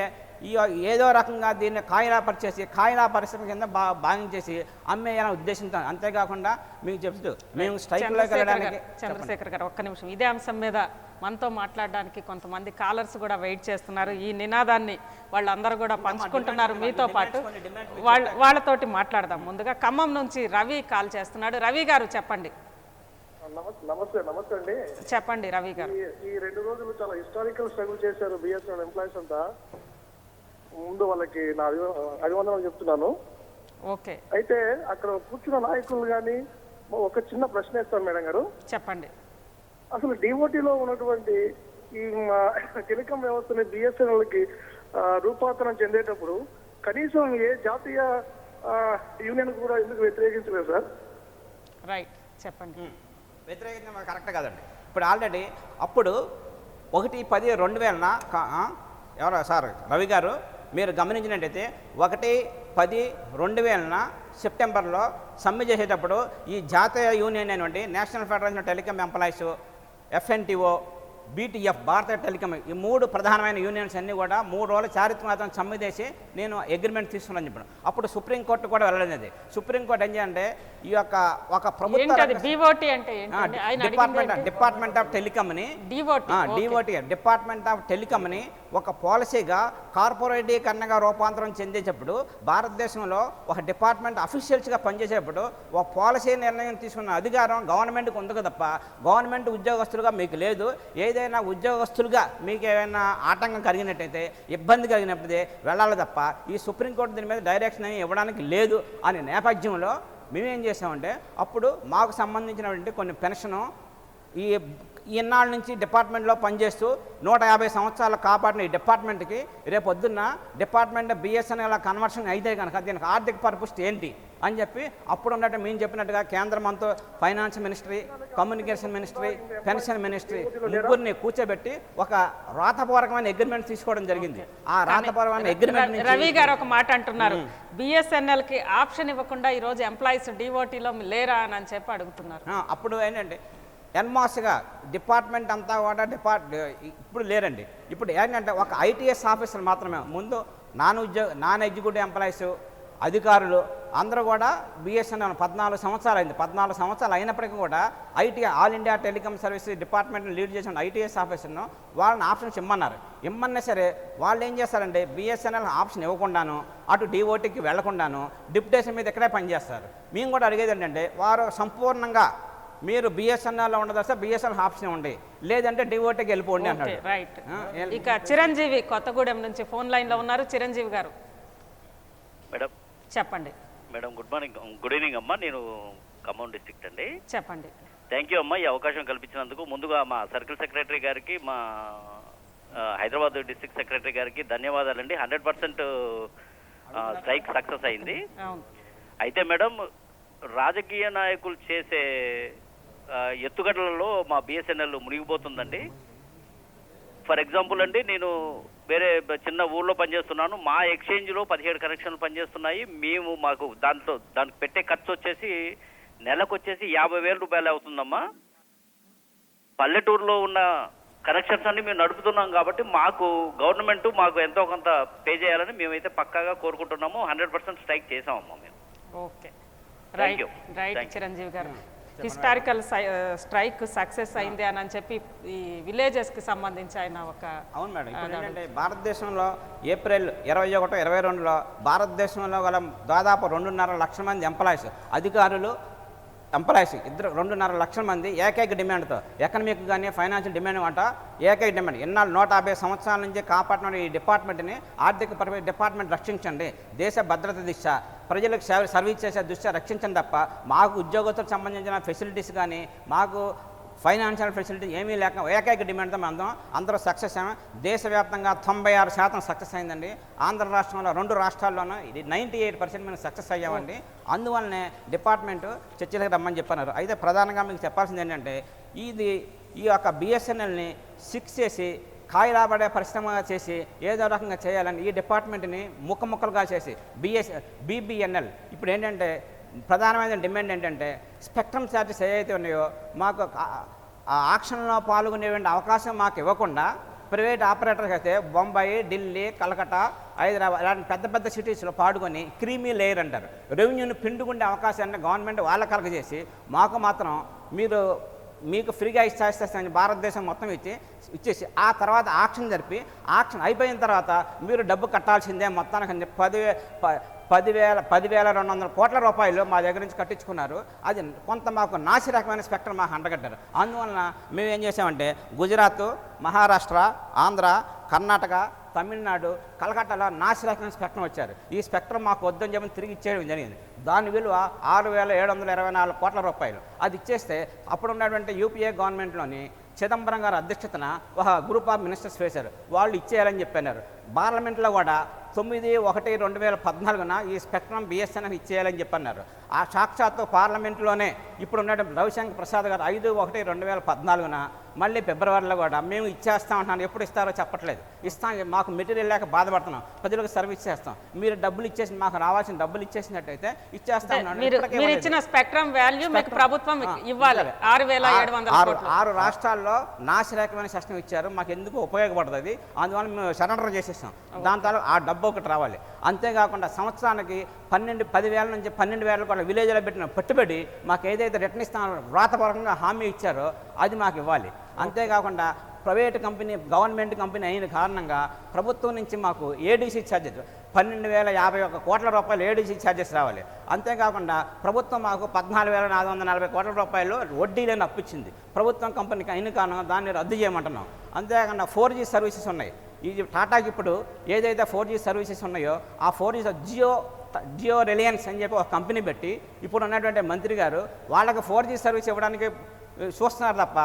ఏదో రకంగా దీన్ని కాయిలాపరిచేసి కాయిలా పరిశ్రమ కింద భావించేసి అమ్మేయాలనే ఉద్దేశంతో. అంతేకాకుండా మీకు చెప్తూ మేము స్ట్రైక్లోకి వెళ్ళడానికి. చంద్రశేఖర్ గారు ఒక్క నిమిషం, ఇదే అంశం మీద మనతో మాట్లాడడానికి కొంతమంది కాలర్స్ కూడా వెయిట్ చేస్తున్నారు. ఈ నినాదాన్ని వాళ్ళందరూ కూడా పంచుకుంటున్నారు మీతో పాటు. వాళ్ళతోటి మాట్లాడదాం. ముందుగా ఖమ్మం నుంచి రవి కాల్ చేస్తున్నాడు. రవి గారు చెప్పండి. నమస్తే అండి. చెప్పండి రవి గారు. ఈ 2 రోజులు చాలా హిస్టారికల్ స్ట్రగుల్ చేశారు బిఎస్ఎన్ఎల్ ఎంప్లాయీస్ అంతా. ముందు వాళ్ళకి నా అభివందనలు చెప్తున్నాను. ఓకే, అయితే అక్కడ కూర్చున్న నాయకులు కానీ ఒక చిన్న ప్రశ్న వేస్తాను మేడం గారు. చెప్పండి. అసలు డిఓటీలో ఉన్నటువంటి ఈ టెలికాం వ్యవస్థని బిఎస్ఎన్ఎల్కి రూపాంతరం చెందేటప్పుడు కనీసం ఏ జాతీయ యూనియన్ కూడా ఎందుకు వ్యతిరేకించలేదు సార్? రైట్, చెప్పండి. వ్యతిరేకించడం కరెక్ట్ కాదండి. ఇప్పుడు ఆల్రెడీ అప్పుడు 1/10/2000 ఎవరు సార్ రవి గారు మీరు గమనించినట్టయితే 1/10/2000 సెప్టెంబర్లో సమ్మె చేసేటప్పుడు ఈ జాతీయ యూనియన్ అయినటువంటి national federation telecom employees, FNTO, BTF, Bharat telecom, ఈ 3 ప్రధానమైన యూనియన్స్ అన్నీ కూడా 3 రోజుల చారిత్రాత్మక సమ్మె చేసి నేను అగ్రిమెంట్ తీసుకున్నాను చెప్పాను. అప్పుడు సుప్రీంకోర్టు కూడా వెళ్ళలేదు. సుప్రీంకోర్టు ఏం చేయాలంటే ఈ యొక్క ఒక ప్రభుత్వ డిపార్ట్మెంట్ ఆఫ్ టెలికాంని డిపార్ట్మెంట్ ఆఫ్ టెలికాంని ఒక పాలసీగా కార్పొరేటీకరణగా రూపాంతరం చెందేటప్పుడు భారతదేశంలో ఒక డిపార్ట్మెంట్ అఫీషియల్స్గా పనిచేసేటప్పుడు ఒక పాలసీ నిర్ణయం తీసుకున్న అధికారం గవర్నమెంట్కి ఉంది తప్ప గవర్నమెంట్ ఉద్యోగస్తులుగా మీకు లేదు. ఏదైనా ఉద్యోగస్తులుగా మీకు ఏమైనా ఆటంకం కలిగినట్టయితే, ఇబ్బంది కలిగినప్పుడే వెళ్ళాలి తప్ప ఈ సుప్రీంకోర్టు దీని మీద డైరెక్షన్ అని ఇవ్వడానికి లేదు అనే నేపథ్యంలో మేమేం చేసామంటే అప్పుడు మాకు సంబంధించినటువంటి కొన్ని పెన్షను ఇన్నాళ్ళ నుంచి డిపార్ట్మెంట్లో పనిచేస్తూ 150 సంవత్సరాలు కాపాడిన ఈ డిపార్ట్మెంట్కి రేపొద్దున్న డిపార్ట్మెంట్ బిఎస్ఎన్ఎల్ కన్వర్షన్ అయితే కనుక దీనికి ఆర్థిక పర్పస్ ఏంటి అని చెప్పి అప్పుడు ఉన్నట్టు మేము చెప్పినట్టుగా కేంద్రంతో finance ministry, communication ministry, pension ministry ముగ్గురిని కూర్చోబెట్టి ఒక రాతపూర్వకమైన అగ్రిమెంట్ తీసుకోవడం జరిగింది. ఆ రాతపూర్వకమైన అగ్రిమెంట్ రవి గారు ఒక మాట అంటున్నారు, బిఎస్ఎన్ఎల్కి ఆప్షన్ ఇవ్వకుండా ఈరోజు ఎంప్లాయీస్ డిఓటీలో లేరా అని చెప్పి అడుగుతున్నారు. అప్పుడు ఏంటంటే ఎన్మాస్గా డిపార్ట్మెంట్ అంతా కూడా ఇప్పుడు లేరండి. ఇప్పుడు ఏంటంటే ఒక ఐటీఎస్ ఆఫీసర్ మాత్రమే. ముందు నాన్ ఎగ్జిక్యూటివ్ ఎంప్లాయీస్, అధికారులు అందరూ కూడా బిఎస్ఎన్ఎల్ 14 సంవత్సరాలు అయింది. 14 సంవత్సరాలు అయినప్పటికీ కూడా IT all India telecom service డిపార్ట్మెంట్ని లీడ్ చేసిన ఐటీఎస్ ఆఫీసర్ను వాళ్ళని ఆప్షన్స్ ఇమ్మన్నా సరే వాళ్ళు ఏం చేస్తారంటే బిఎస్ఎన్ఎల్ ఆప్షన్ ఇవ్వకుండాను అటు డిఓటీకి వెళ్లకుండాను డిప్యుటేషన్ మీద ఇక్కడే పనిచేస్తారు. మేము కూడా అడిగేది ఏంటంటే వారు సంపూర్ణంగా మీరు బిఎస్ఎన్ఎల్లో ఉండదు బిఎస్ఎన్ఎల్ ఆప్షన్ ఇవ్వండి, లేదంటే డిఓటీకి వెళ్ళిపోండి అన్నాడు. రైట్. ఇక చిరంజీవి కొత్తగూడెం నుంచి ఫోన్ లైన్లో ఉన్నారు. చిరంజీవి గారు మేడం చెప్పండి. మేడం గుడ్ ఈవినింగ్ అమ్మా. నేను ఖమ్మం డిస్ట్రిక్ట్ అండి. చెప్పండి. థ్యాంక్ యూ అమ్మా ఈ అవకాశం కల్పించినందుకు. ముందుగా మా సర్కిల్ సెక్రటరీ గారికి, మా హైదరాబాద్ డిస్ట్రిక్ట్ సెక్రటరీ గారికి ధన్యవాదాలండి. 100% స్ట్రైక్ సక్సెస్ అయింది. అయితే మేడం రాజకీయ నాయకులు చేసే ఎత్తుగడలలో మా బిఎస్ఎన్ఎల్ మునిగిపోతుందండి. ఫర్ ఎగ్జాంపుల్ అండి, నేను వేరే చిన్న ఊర్లో పనిచేస్తున్నాను. మా ఎక్స్చేంజ్లో 17 కనెక్షన్లు పనిచేస్తున్నాయి. మాకు దానికి పెట్టే ఖర్చు వచ్చేసి నెలకు వచ్చేసి 50,000 రూపాయలు అవుతుందమ్మా. పల్లెటూరులో ఉన్న కనెక్షన్స్ అన్ని మేము నడుపుతున్నాం కాబట్టి మాకు గవర్నమెంట్ మాకు ఎంతో కొంత పే చేయాలని మేమైతే పక్కాగా కోరుకుంటున్నాము. 100% స్ట్రైక్ చేసామమ్మా మేము. ఓకే, రైట్ చిరంజీవి గారు. హిస్టారికల్ స్ట్రైక్ సక్సెస్ అయింది అని చెప్పి ఈ విలేజెస్కి సంబంధించి ఆయన ఒక అవును మేడం. ఇప్పుడు ఏంటంటే భారతదేశంలో ఏప్రిల్ 21, 22లో భారతదేశంలో గల దాదాపు 2.5 లక్షల మంది ఎంప్లాయీస్, అధికారులు, ఎంప్లాయీస్ ఇద్దరు 2.5 లక్షల మంది ఏకైక డిమాండ్తో ఎకనమిక్ కానీ ఫైనాన్షియల్ డిమాండ్ అంట ఏకైక డిమాండ్ ఇన్నాళ్ళు 150 సంవత్సరాల నుంచి కాపాడిన ఈ డిపార్ట్మెంట్ని ఆర్థిక పరమైన డిపార్ట్మెంట్ రక్షించండి, దేశ భద్రత దిశ ప్రజలకు సర్వీస్ చేసే దృష్ట్యా రక్షించండి తప్ప మాకు ఉద్యోగస్తులకు సంబంధించిన ఫెసిలిటీస్ కానీ మాకు ఫైనాన్షియల్ ఫెసిలిటీ ఏమీ లేక ఏకైక డిమాండ్తో అందరూ సక్సెస్ అయ్యాం. దేశవ్యాప్తంగా 96% సక్సెస్ అయిందండి. ఆంధ్ర రాష్ట్రంలో 2 రాష్ట్రాల్లోనూ ఇది 98% మేము సక్సెస్ అయ్యామండి. అందువల్లనే డిపార్ట్మెంట్ చర్చలకు రమ్మని చెప్పన్నారు. అయితే ప్రధానంగా మీకు చెప్పాల్సింది ఏంటంటే ఈ యొక్క బిఎస్ఎన్ఎల్ని 6 చేసి కాయలాబడే పరిశ్రమగా చేసి ఏదో రకంగా చేయాలని ఈ డిపార్ట్మెంట్ని ముక్కలుగా చేసి బీబీఎన్ఎల్ ఇప్పుడు ఏంటంటే ప్రధానమైన డిమాండ్ ఏంటంటే స్పెక్ట్రమ్ ఛార్జెస్ ఏవైతే ఉన్నాయో మాకు ఆక్షన్లో పాల్గొనేటువంటి అవకాశం మాకు ఇవ్వకుండా ప్రైవేట్ ఆపరేటర్స్ అయితే బొంబాయి, ఢిల్లీ, కలకత్తా, హైదరాబాద్ ఇలాంటి పెద్ద సిటీస్లో పాడుకొని క్రీమీ లేయర్ అంటారు రెవెన్యూని పిండుకుండే అవకాశాన్ని గవర్నమెంట్ వాళ్ళ కలగజేసి మాకు మాత్రం మీకు ఫ్రీగా ఇచ్చేస్తామని భారతదేశం మొత్తం ఇచ్చేసి ఆ తర్వాత ఆక్షన్ జరిపి ఆక్షన్ అయిపోయిన తర్వాత మీరు డబ్బు కట్టాల్సిందే మొత్తానికి 10,200 కోట్ల రూపాయలు మా దగ్గర నుంచి కట్టించుకున్నారు. అది కొంత మాకు నాసి రకమైన స్పెక్ట్రమ్ మాకు అంటగట్టారు. అందువలన మేము ఏం చేసామంటే గుజరాత్, మహారాష్ట్ర, ఆంధ్ర, కర్ణాటక, తమిళనాడు, కలకట్టాలో నాసి రకమైన స్పెక్ట్రమ్ వచ్చారు. ఈ స్పెక్ట్రమ్ మాకు వద్దని చెప్పి తిరిగి ఇచ్చేయడం జరిగింది. దాని విలువ 6,724 కోట్ల రూపాయలు. అది ఇచ్చేస్తే అప్పుడు ఉన్నటువంటి యూపీఏ గవర్నమెంట్లోని చిదంబరం గారి అధ్యక్షతన ఒక గ్రూప్ ఆఫ్ మినిస్టర్స్ వేశారు. వాళ్ళు ఇచ్చేయాలని చెప్పన్నారు. పార్లమెంట్లో కూడా 9/1/2014 ఈ స్పెక్ట్రమ్ బిఎస్ఎన్ఎల్ ఇచ్చేయాలని చెప్పన్నారు. ఆ సాక్షాత్తు పార్లమెంట్లోనే ఇప్పుడు ఉన్నటువంటి రవిశంకర్ ప్రసాద్ గారు 5/1/2014 మళ్ళీ ఫిబ్రవరిలో కూడా మేము ఇచ్చేస్తామంటున్నాను. ఎప్పుడు ఇస్తారో చెప్పట్లేదు. మాకు మెటీరియల్ లేక బాధపడుతున్నాం, ప్రజలకు సర్వీస్ చేస్తాం, మీరు డబ్బులు ఇచ్చేసి మాకు రావాల్సిన డబ్బులు ఇచ్చేసినట్టయితే ఇచ్చేస్తాం. మీరు ఇచ్చిన స్పెక్ట్రమ్ వాల్యూ మీకు ప్రభుత్వం ఇవ్వాలి. 6,700 రాష్ట్రాల్లో నాసి రకమైన సిస్టమ్ ఇచ్చారు. మాకు ఎందుకు ఉపయోగపడుతుంది, అందువల్ల మేము సరెండర్ చేసేస్తాం. దాని తర్వాత ఆ డబ్బు ఒకటి రావాలి. అంతేకాకుండా సంవత్సరానికి 10,000 నుంచి 12,000 కూడా విలేజ్లో పెట్టిన పెట్టుబడి మాకు ఏదైతే రిటర్న్ ఇస్తామో వ్రాతపూర్వకంగా హామీ ఇచ్చారో అది మాకు ఇవ్వాలి. అంతేకాకుండా ప్రైవేట్ కంపెనీ గవర్నమెంట్ కంపెనీ అయిన కారణంగా ప్రభుత్వం నుంచి మాకు ఏడీసీ ఛార్జెస్ 12,051 కోట్ల రూపాయలు ఏడీసీ ఛార్జెస్ రావాలి. అంతేకాకుండా ప్రభుత్వం మాకు 14,440 కోట్ల రూపాయలు వడ్డీ లేని అప్పిచ్చింది. ప్రభుత్వం కంపెనీకి అయిన కారణంగా దాన్ని రద్దు చేయమంటున్నాం. అంతేకాకుండా 4G సర్వీసెస్ ఉన్నాయి. ఈ టాటాకి ఇప్పుడు ఏదైతే 4G సర్వీసెస్ ఉన్నాయో ఆ 4G జియో రిలయన్స్ అని చెప్పి ఒక కంపెనీ పెట్టి ఇప్పుడు ఉన్నటువంటి మంత్రి గారు వాళ్ళకి 4G సర్వీస్ ఇవ్వడానికి చూస్తున్నారు తప్ప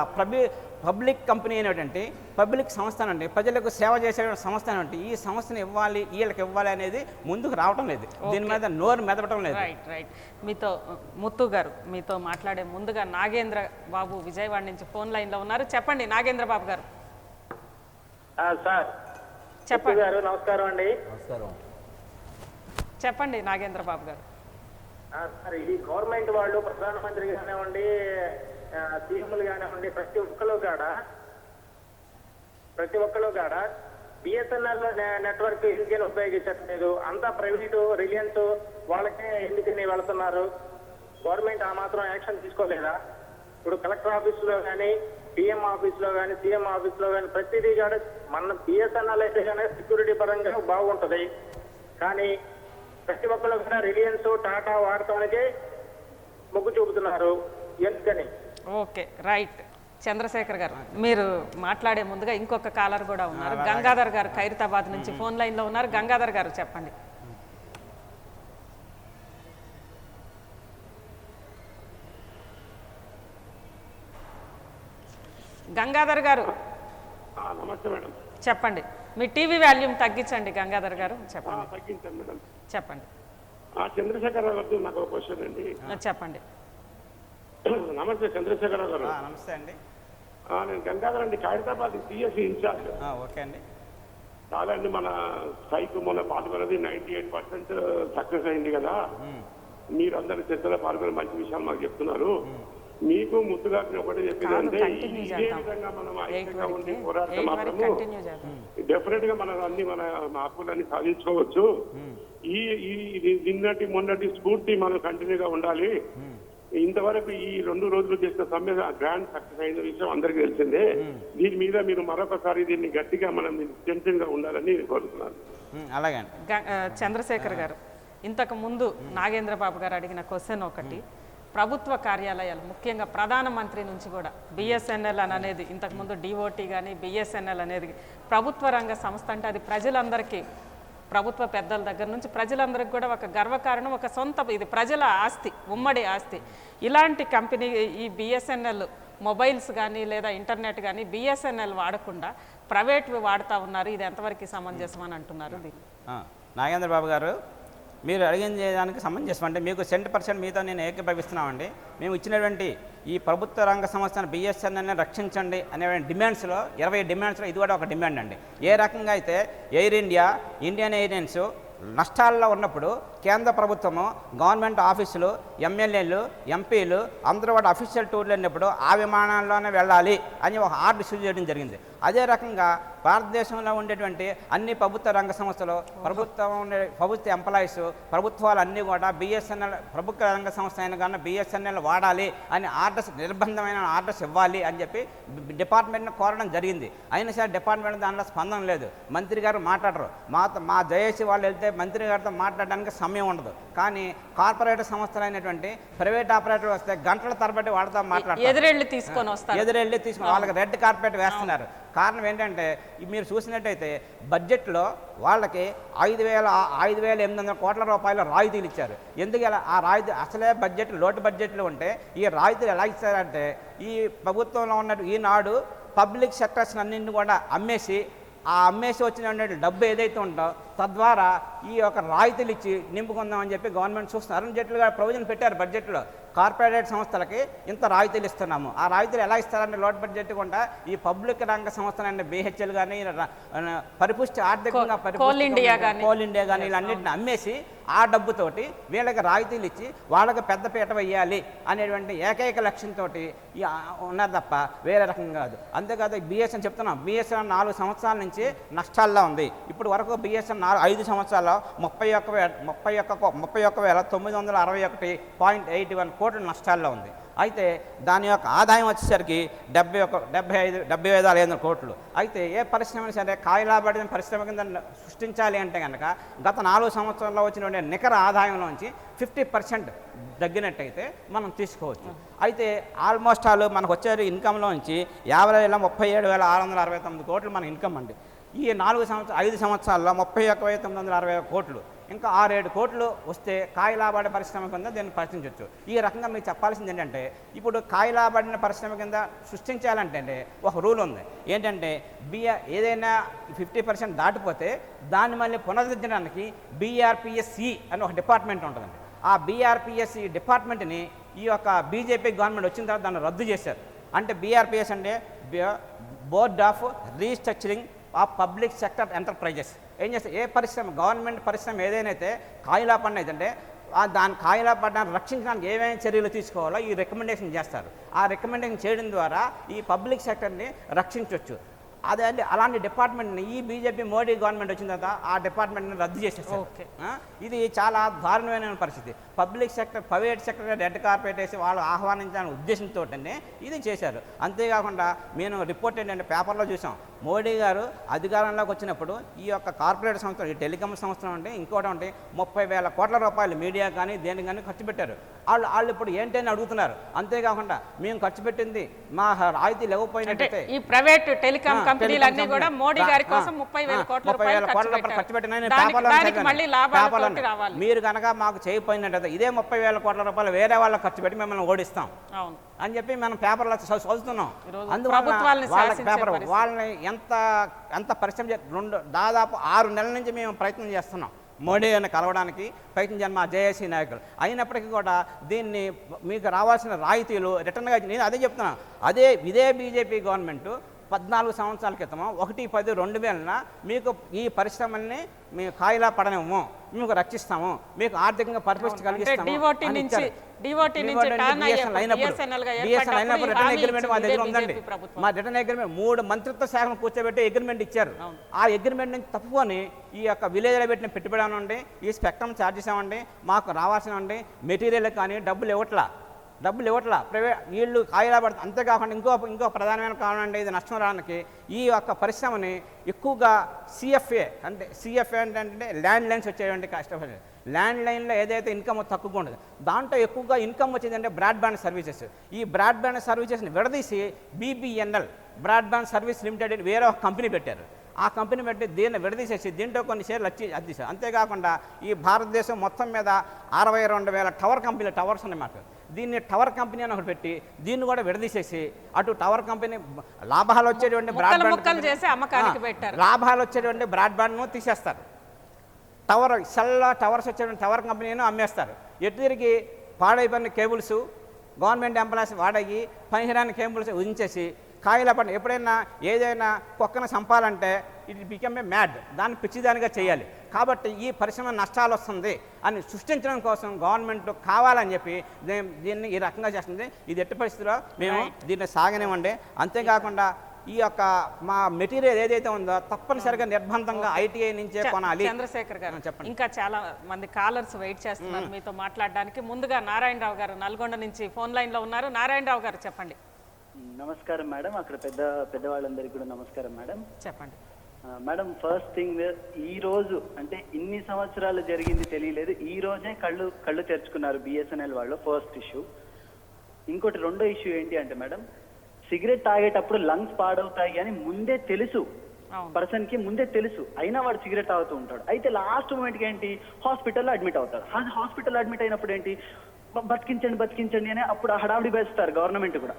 పబ్లిక్ కంపెనీ అయినటువంటి పబ్లిక్ సంస్థ అంటే ప్రజలకు సేవ చేసే సంస్థ అంటే ఈ సంస్థను ఇవ్వాలి, వీళ్ళకి ఇవ్వాలి అనేది ముందుకు రావటం లేదు. దీని మీద నోరు మెదపటం లేదు. రైట్. మీతో ముత్తు గారు మీతో మాట్లాడే ముందుగా నాగేంద్ర బాబు విజయవాడ నుంచి ఫోన్ లైన్లో ఉన్నారు. చెప్పండి నాగేంద్ర బాబు గారు. సార్ చెప్పండి గారు నమస్కారం అండి. నమస్కారం. చెప్పండి నాగేంద్ర బాబు గారు. సార్ ఈ గవర్నమెంట్ వాళ్ళు ప్రధానమంత్రి కానివ్వండి, సీఎంలు కానివ్వండి, ప్రతి ఒక్కరు కాడ బిఎస్ఎన్ఎల్ నెట్వర్క్ ఎందుకని ఉపయోగించట్లేదు? అంతా ప్రైవేటు రిలయన్స్ వాళ్ళకే ఎందుకని వెళుతున్నారు? గవర్నమెంట్ ఆ మాత్రం యాక్షన్ తీసుకోలేదా? ఇప్పుడు కలెక్టర్ ఆఫీసులో కానీ, పిఎం ఆఫీస్లో కానీ, సీఎం ఆఫీస్లో కానీ ప్రతిదీ కూడా మన బిఎస్ఎన్ఎల్ అయితే కానీ సెక్యూరిటీ పరంగా బాగుంటుంది. కానీ ప్రతి ఒక్కరు కూడా రిలయన్స్, టాటా వాడటానికి మొగ్గు చూపుతున్నారు. ఎందుకని? Okay, right. చంద్రశేఖర్ గారు, మీరు మాట్లాడే ముందుగా ఇంకొక కాలర్ కూడా ఉన్నారు, గంగాధర్ గారు ఖైరతాబాద్ నుంచి ఫోన్ లైన్లో ఉన్నారు. గంగాధర్ గారు చెప్పండి. గంగాధర్ గారు నమస్తే మేడం. చెప్పండి. మీ టీవీ వాల్యూమ్ తగ్గించండి. గంగాధర్ గారు చెప్పండి. తగ్గించాను మేడం. చెప్పండి. చంద్రశేఖరరావు గారు నాకు ఒక క్వశ్చన్ అండి. చెప్పండి. నమస్తే చంద్రశేఖరరావు గారు. నమస్తే అండి. నేను గంగాధర్ అండి, ఖైరతాబాద్ సిఎస్సి ఇన్ఛార్జ్. ఓకే అండి. కాదండి, మన స్ట్రైక్ మొన్న పాల్గొన్నది 98% సక్సెస్ అయింది కదా. మీరు అందరు చర్చలో పాల్గొని మంచి విషయాలు మాకు చెప్తున్నారు. మీకు ముద్దుగా ఒకటి చెప్పిందంటే ఇదే విధంగా మనం ఐక్యంగా ఉండి పోరాడితే మాత్రము డెఫినెట్ గా మన అన్ని మన హక్కులన్నీ సాధించుకోవచ్చు. నిన్నటి మొన్నటి స్ఫూర్తి మనం కంటిన్యూగా ఉండాలి. ఇంతవరకు ఈ 2 రోజులు చేసిన సమ్మె గ్రాండ్ సక్సెస్ అయిన విషయం అందరికీ తెలిసిందే. దీని మీద మీరు మరొకసారి దీన్ని గట్టిగా మనం టెన్షన్ గా ఉండాలని కోరుతున్నాను. అలాగే చంద్రశేఖర్ గారు, ఇంతకు ముందు నాగేంద్ర బాబు గారు అడిగిన క్వశ్చన్ ఒకటి, ప్రభుత్వ కార్యాలయాలు ముఖ్యంగా ప్రధానమంత్రి నుంచి కూడా బిఎస్ఎన్ఎల్ అనేది ఇంతకుముందు డిఓటి కానీ బిఎస్ఎన్ఎల్ అనేది ప్రభుత్వ రంగ సంస్థ అంటే అది ప్రజలందరికీ, ప్రభుత్వ పెద్దల దగ్గర నుంచి ప్రజలందరికీ కూడా ఒక గర్వకారణం, ఒక సొంత, ఇది ప్రజల ఆస్తి, ఉమ్మడి ఆస్తి. ఇలాంటి కంపెనీ ఈ బిఎస్ఎన్ఎల్ మొబైల్స్ కానీ లేదా ఇంటర్నెట్ కానీ బిఎస్ఎన్ఎల్ వాడకుండా ప్రైవేట్వి వాడుతూ ఉన్నారు. ఇది ఎంతవరకు సమంజసం అని అంటున్నారు? నాగేంద్ర బాబు గారు, మీరు అడిగిన దానికి సమంజసం అంటే మీకు 100% మీతో నేను ఏకీభవిస్తున్నామండి. మేము ఇచ్చినటువంటి ఈ ప్రభుత్వ రంగ సంస్థను బిఎస్ఎన్ఎల్ని రక్షించండి అనే డిమాండ్స్లో 20 డిమాండ్స్లో ఇది కూడా ఒక డిమాండ్ అండి. ఏ రకంగా అయితే ఎయిర్ ఇండియా, ఇండియన్ ఎయిర్లైన్స్ నష్టాల్లో ఉన్నప్పుడు కేంద్ర ప్రభుత్వము, గవర్నమెంట్ ఆఫీసులు, ఎమ్మెల్యేలు, ఎంపీలు అందరూ కూడా అఫీషియల్ టూర్లు వెళ్ళినప్పుడు ఆ విమానాల్లోనే వెళ్ళాలి అని ఒక ఆర్డర్ ఇష్యూ చేయడం జరిగింది. అదే రకంగా భారతదేశంలో ఉండేటువంటి అన్ని ప్రభుత్వ రంగ సంస్థలు, ప్రభుత్వ ఎంప్లాయీస్, ప్రభుత్వాలు అన్నీ కూడా బిఎస్ఎన్ఎల్ ప్రభుత్వ రంగ సంస్థ అయిన కానీ బిఎస్ఎన్ఎల్ వాడాలి అని ఆర్డర్స్, నిర్బంధమైన ఆర్డర్స్ ఇవ్వాలి అని చెప్పి డిపార్ట్మెంట్ని కోరడం జరిగింది. అయినా సరే డిపార్ట్మెంట్ దాంట్లో స్పందన లేదు. మంత్రి గారు మాట్లాడరు. మా జేఏసీ వాళ్ళు వెళ్తే మంత్రి గారితో మాట్లాడడానికి సమయం ఉండదు. కానీ కార్పొరేట్ సంస్థలు అయినటువంటి ప్రైవేట్ ఆపరేటర్ వస్తే గంటల తరబడి వాళ్ళతో మాట్లాడతారు, ఎదురెళ్ళి తీసుకొని వాళ్ళకి రెడ్ కార్పెట్ వేస్తున్నారు. కారణం ఏంటంటే మీరు చూసినట్టయితే బడ్జెట్లో వాళ్ళకి 5,800 కోట్ల రూపాయల రాయితీలు ఇచ్చారు. ఎందుకు ఆ రాయితీ అసలే బడ్జెట్ లోటు బడ్జెట్లో ఉంటే ఈ రాయితీలు ఎలా ఇచ్చారంటే ఈ ప్రభుత్వంలో ఉన్న ఈనాడు పబ్లిక్ సెక్టర్స్ అన్నింటిని కూడా అమ్మేసి వచ్చిన డబ్బు ఏదైతే ఉందో తద్వారా ఈ యొక్క రాయితీలు ఇచ్చి నింపుకుందామని చెప్పి గవర్నమెంట్ చూస్తున్నారు. అరుణ్ జైట్లీ గారు ప్రొవిజన్ పెట్టారు బడ్జెట్లో, కార్పొరేట్ సంస్థలకి ఇంత రాయితీలు ఇస్తున్నాము. ఆ రాయితీలు ఎలా ఇస్తారంటే లోటు బడ్జెట్ కూడా ఈ పబ్లిక్ రంగ సంస్థలైన బిహెచ్ఎల్ కానీ పరిపుష్టి ఆర్థికంగా కోల్ ఇండియా కానీ వీళ్ళన్నింటిని అమ్మేసి ఆ డబ్బుతోటి వీళ్ళకి రాయితీలు ఇచ్చి వాళ్ళకి పెద్దపీట వేయాలి అనేటువంటి ఏకైక లక్ష్యంతో ఉన్నారు తప్ప వేరే రకంగా కాదు. అంతేకాదు బిఎస్ఎన్ చెప్తున్నాం, బిఎస్ఎన్ 4 సంవత్సరాల నుంచి నష్టాల్లో ఉంది. ఇప్పుడు వరకు బిఎస్ఎన్ 5 సంవత్సరాల్లో 31,961.81 కోట్ల నష్టాల్లో ఉంది. అయితే దాని యొక్క ఆదాయం వచ్చేసరికి 75,500 కోట్లు. అయితే ఏ పరిశ్రమ సరే కాయలాబడిన పరిశ్రమ కింద సృష్టించాలి అంటే కనుక గత 4 సంవత్సరాల్లో వచ్చిన నికర ఆదాయంలోంచి 50% తగ్గినట్టయితే మనం తీసుకోవచ్చు. అయితే ఆల్మోస్ట్ ఆల్ మనకు వచ్చే ఇన్కంలో నుంచి 50,37,669 కోట్లు మన ఇన్కమ్ అండి. ఈ 5 సంవత్సరాల్లో 31,960 కోట్లు, ఇంకా 6-7 కోట్లు వస్తే కాయలాబడే పరిశ్రమ కింద దీన్ని పరిశీలించవచ్చు. ఈ రకంగా మీకు చెప్పాల్సింది ఏంటంటే ఇప్పుడు కాయలాబడిన పరిశ్రమ కింద సృష్టించాలంటే ఒక రూల్ ఉంది. ఏంటంటే ఏదైనా 50% దాటిపోతే దాన్ని మళ్ళీ పునరుద్ధరించడానికి BRPSC అని ఒక డిపార్ట్మెంట్ ఉంటుందండి. ఆ BRPSC డిపార్ట్మెంట్ని ఈ యొక్క బీజేపీ గవర్నమెంట్ వచ్చిన తర్వాత దాన్ని రద్దు చేశారు. అంటే BRPS అంటే board of restructuring of public sector enterprises. ఏం చేస్తే ఏ పరిశ్రమ, గవర్నమెంట్ పరిశ్రమ ఏదైతే కాయలాపడిన అయితే దాని కాయలాపడడానికి రక్షించడానికి ఏమేమి చర్యలు తీసుకోవాలో ఈ రికమెండేషన్ చేస్తారు. ఆ రికమెండేషన్ చేయడం ద్వారా ఈ పబ్లిక్ సెక్టర్ని రక్షించవచ్చు. అదే అంటే అలాంటి డిపార్ట్మెంట్ని ఈ బీజేపీ మోడీ గవర్నమెంట్ వచ్చిన తర్వాత ఆ డిపార్ట్మెంట్ని రద్దు చేసేస్తారు. ఇది చాలా దారుణమైన పరిస్థితి. Public sector, private sector red carpet వేసి వాళ్ళు ఆహ్వానించాలనే ఉద్దేశంతో ఇది చేశారు. అంతేకాకుండా మేము రిపోర్ట్ ఏంటంటే పేపర్లో చూసాం, మోడీ గారు అధికారంలోకి వచ్చినప్పుడు ఈ యొక్క కార్పొరేట్ సంస్థలు, ఈ టెలికాం సంస్థలు అంటే ఇంకోటి అంటే 30,000 కోట్ల రూపాయలు మీడియా కానీ దేనికి కానీ ఖర్చు పెట్టారు. వాళ్ళు ఇప్పుడు ఏంటని అడుగుతున్నారు. అంతేకాకుండా మేము ఖర్చు పెట్టింది మా రాయితీ లేకపోయినట్టయితే ఈ ప్రైవేట్ టెలికాం కంపెనీలన్నీ కూడా మోడీ గారి కోసం 30,000 కోట్ల రూపాయలు ఖర్చు పెట్టిన మీరు కనుక మాకు చేయకపోయినట్టయితే ఇదే 30,000 కోట్ల రూపాయలు వేరే వాళ్ళకి ఖర్చు పెట్టి మిమ్మల్ని ఓడిస్తాం అని చెప్పి మనం పేపర్లో చదువుతున్నాం. అందువల్ల వాళ్ళని ఎంత పరిశ్రమ దాదాపు 6 నెలల నుంచి మేము ప్రయత్నం చేస్తున్నాం మోడీ గారిని కలవడానికి ప్రయత్నం చేయాలి మా జేఏసీ నాయకులు. అయినప్పటికీ కూడా దీన్ని మీకు రావాల్సిన రాయితీలు రిటర్న్గా నేను అదే చెప్తున్నాను. ఇదే బీజేపీ గవర్నమెంట్ 14 సంవత్సరాల క్రితం 1/10/2000 మీకు ఈ పరిశ్రమల్ని మేము కాయిలా పడనివ్వము, మీకు రక్షిస్తాము, మీకు ఆర్థికంగా పరిపుష్టి కలిగిస్తాము. రిటర్న్ అగ్రిమెంట్ మా దగ్గర ఉందండి. మా రిటర్న్ అగ్రిమెంట్ 3 మంత్రిత్వ శాఖను కూర్చోబెట్టి అగ్రిమెంట్ ఇచ్చారు. ఆ అగ్రిమెంట్ నుంచి తప్పుకొని ఈ యొక్క విలేజ్లో పెట్టిన పెట్టుబడి అనండి, ఈ స్పెక్ట్రమ్ ఛార్జెస్ అవ్వండి, మాకు రావాల్సినవండి మెటీరియల్ కానీ డబ్బులు ఇవ్వట్లా ప్రైవేట్ వీళ్ళు కాయిలా పడుతుంది. అంతేకాకుండా ఇంకో ప్రధానమైన కారణం అంటే ఇది నష్టం రావడానికి ఈ యొక్క పరిశ్రమని ఎక్కువగా సిఎఫ్ఏ అంటే ల్యాండ్ లైన్స్ వచ్చేటువంటి కష్టపడి ల్యాండ్ లైన్లో ఏదైతే ఇన్కమ్ తక్కువగా ఉండదు దాంట్లో ఎక్కువగా ఇన్కమ్ వచ్చిందంటే బ్రాడ్బ్యాండ్ సర్వీసెస్. ఈ బ్రాడ్బ్యాండ్ సర్వీసెస్ని విడదీసి BBNL బ్రాడ్బ్యాండ్ సర్వీస్ లిమిటెడ్ వేరే ఒక కంపెనీ పెట్టారు. ఆ కంపెనీ పెట్టి దీన్ని విడదీసేసి దీంట్లో కొన్ని షేర్లు అద్దీశారు. అంతేకాకుండా ఈ భారతదేశం మొత్తం మీద 62,000 టవర్స్ ఉన్నమాట. దీన్ని టవర్ కంపెనీ అని ఒకటి పెట్టి దీన్ని కూడా విడదీసేసి అటు టవర్ కంపెనీ లాభాలు వచ్చేటువంటి బ్రాడ్బ్యాండ్ను తీసేస్తారు. టవర్స్ వచ్చేటువంటి టవర్ కంపెనీను అమ్మేస్తారు. ఎటు తిరిగి పాడైపోయిన కేబుల్స్ గవర్నమెంట్ ఎంప్లాయీస్ వాడయి పనికిరాని కేబుల్స్ ఉంచేసి కాయిలా పడిన ఎప్పుడైనా ఏదైనా కుక్కను చంపాలంటే ఇది బికమ్ ఏ మ్యాడ్, దాన్ని పిచ్చిదానిగా చేయాలి. కాబట్టి ఈ పరిశ్రమ నష్టాలు వస్తుంది అని సృష్టించడం కోసం గవర్నమెంట్ కావాలని చెప్పి దీన్ని ఈ రకంగా చేస్తుంది. ఇది ఎట్టి పరిస్థితిలో మేము దీన్ని సాగనివ్వండి. అంతేకాకుండా ఈ యొక్క మా మెటీరియల్ ఏదైతే ఉందో తప్పనిసరిగా నిర్బంధంగా ITI నుంచే కొనాలి. చంద్రశేఖర్ గారు చెప్పండి. ఇంకా చాలా మంది కాలర్స్ వెయిట్ చేస్తున్నారు మీతో మాట్లాడడానికి. ముందుగా నారాయణరావు గారు నల్గొండ నుంచి ఫోన్ లైన్లో ఉన్నారు. నారాయణరావు గారు చెప్పండి. నమస్కారం మేడం, అక్కడ పెద్దవాళ్ళందరికీ కూడా నమస్కారం మేడం. చెప్పండి మేడం. ఫస్ట్ థింగ్, ఈ రోజు అంటే ఇన్ని సంవత్సరాలు జరిగింది తెలియలేదు, ఈ రోజే కళ్ళు తెరుచుకున్నారు BSNL వాళ్ళు. First issue. ఇంకోటి రెండో ఇష్యూ ఏంటి అంటే మేడం, సిగరెట్ తాగేటప్పుడు లంగ్స్ పాడవుతాయి అని ముందే తెలుసు పర్సన్ కి, ముందే తెలుసు, అయినా వాడు సిగరెట్ తాగుతూ ఉంటాడు. అయితే లాస్ట్ మూమెంట్కి ఏంటి, హాస్పిటల్లో అడ్మిట్ అవుతాడు. హాస్పిటల్లో అడ్మిట్ అయినప్పుడు ఏంటి, బతికించండి అని అప్పుడు హడావిడి వేస్తారు గవర్నమెంట్ కూడా.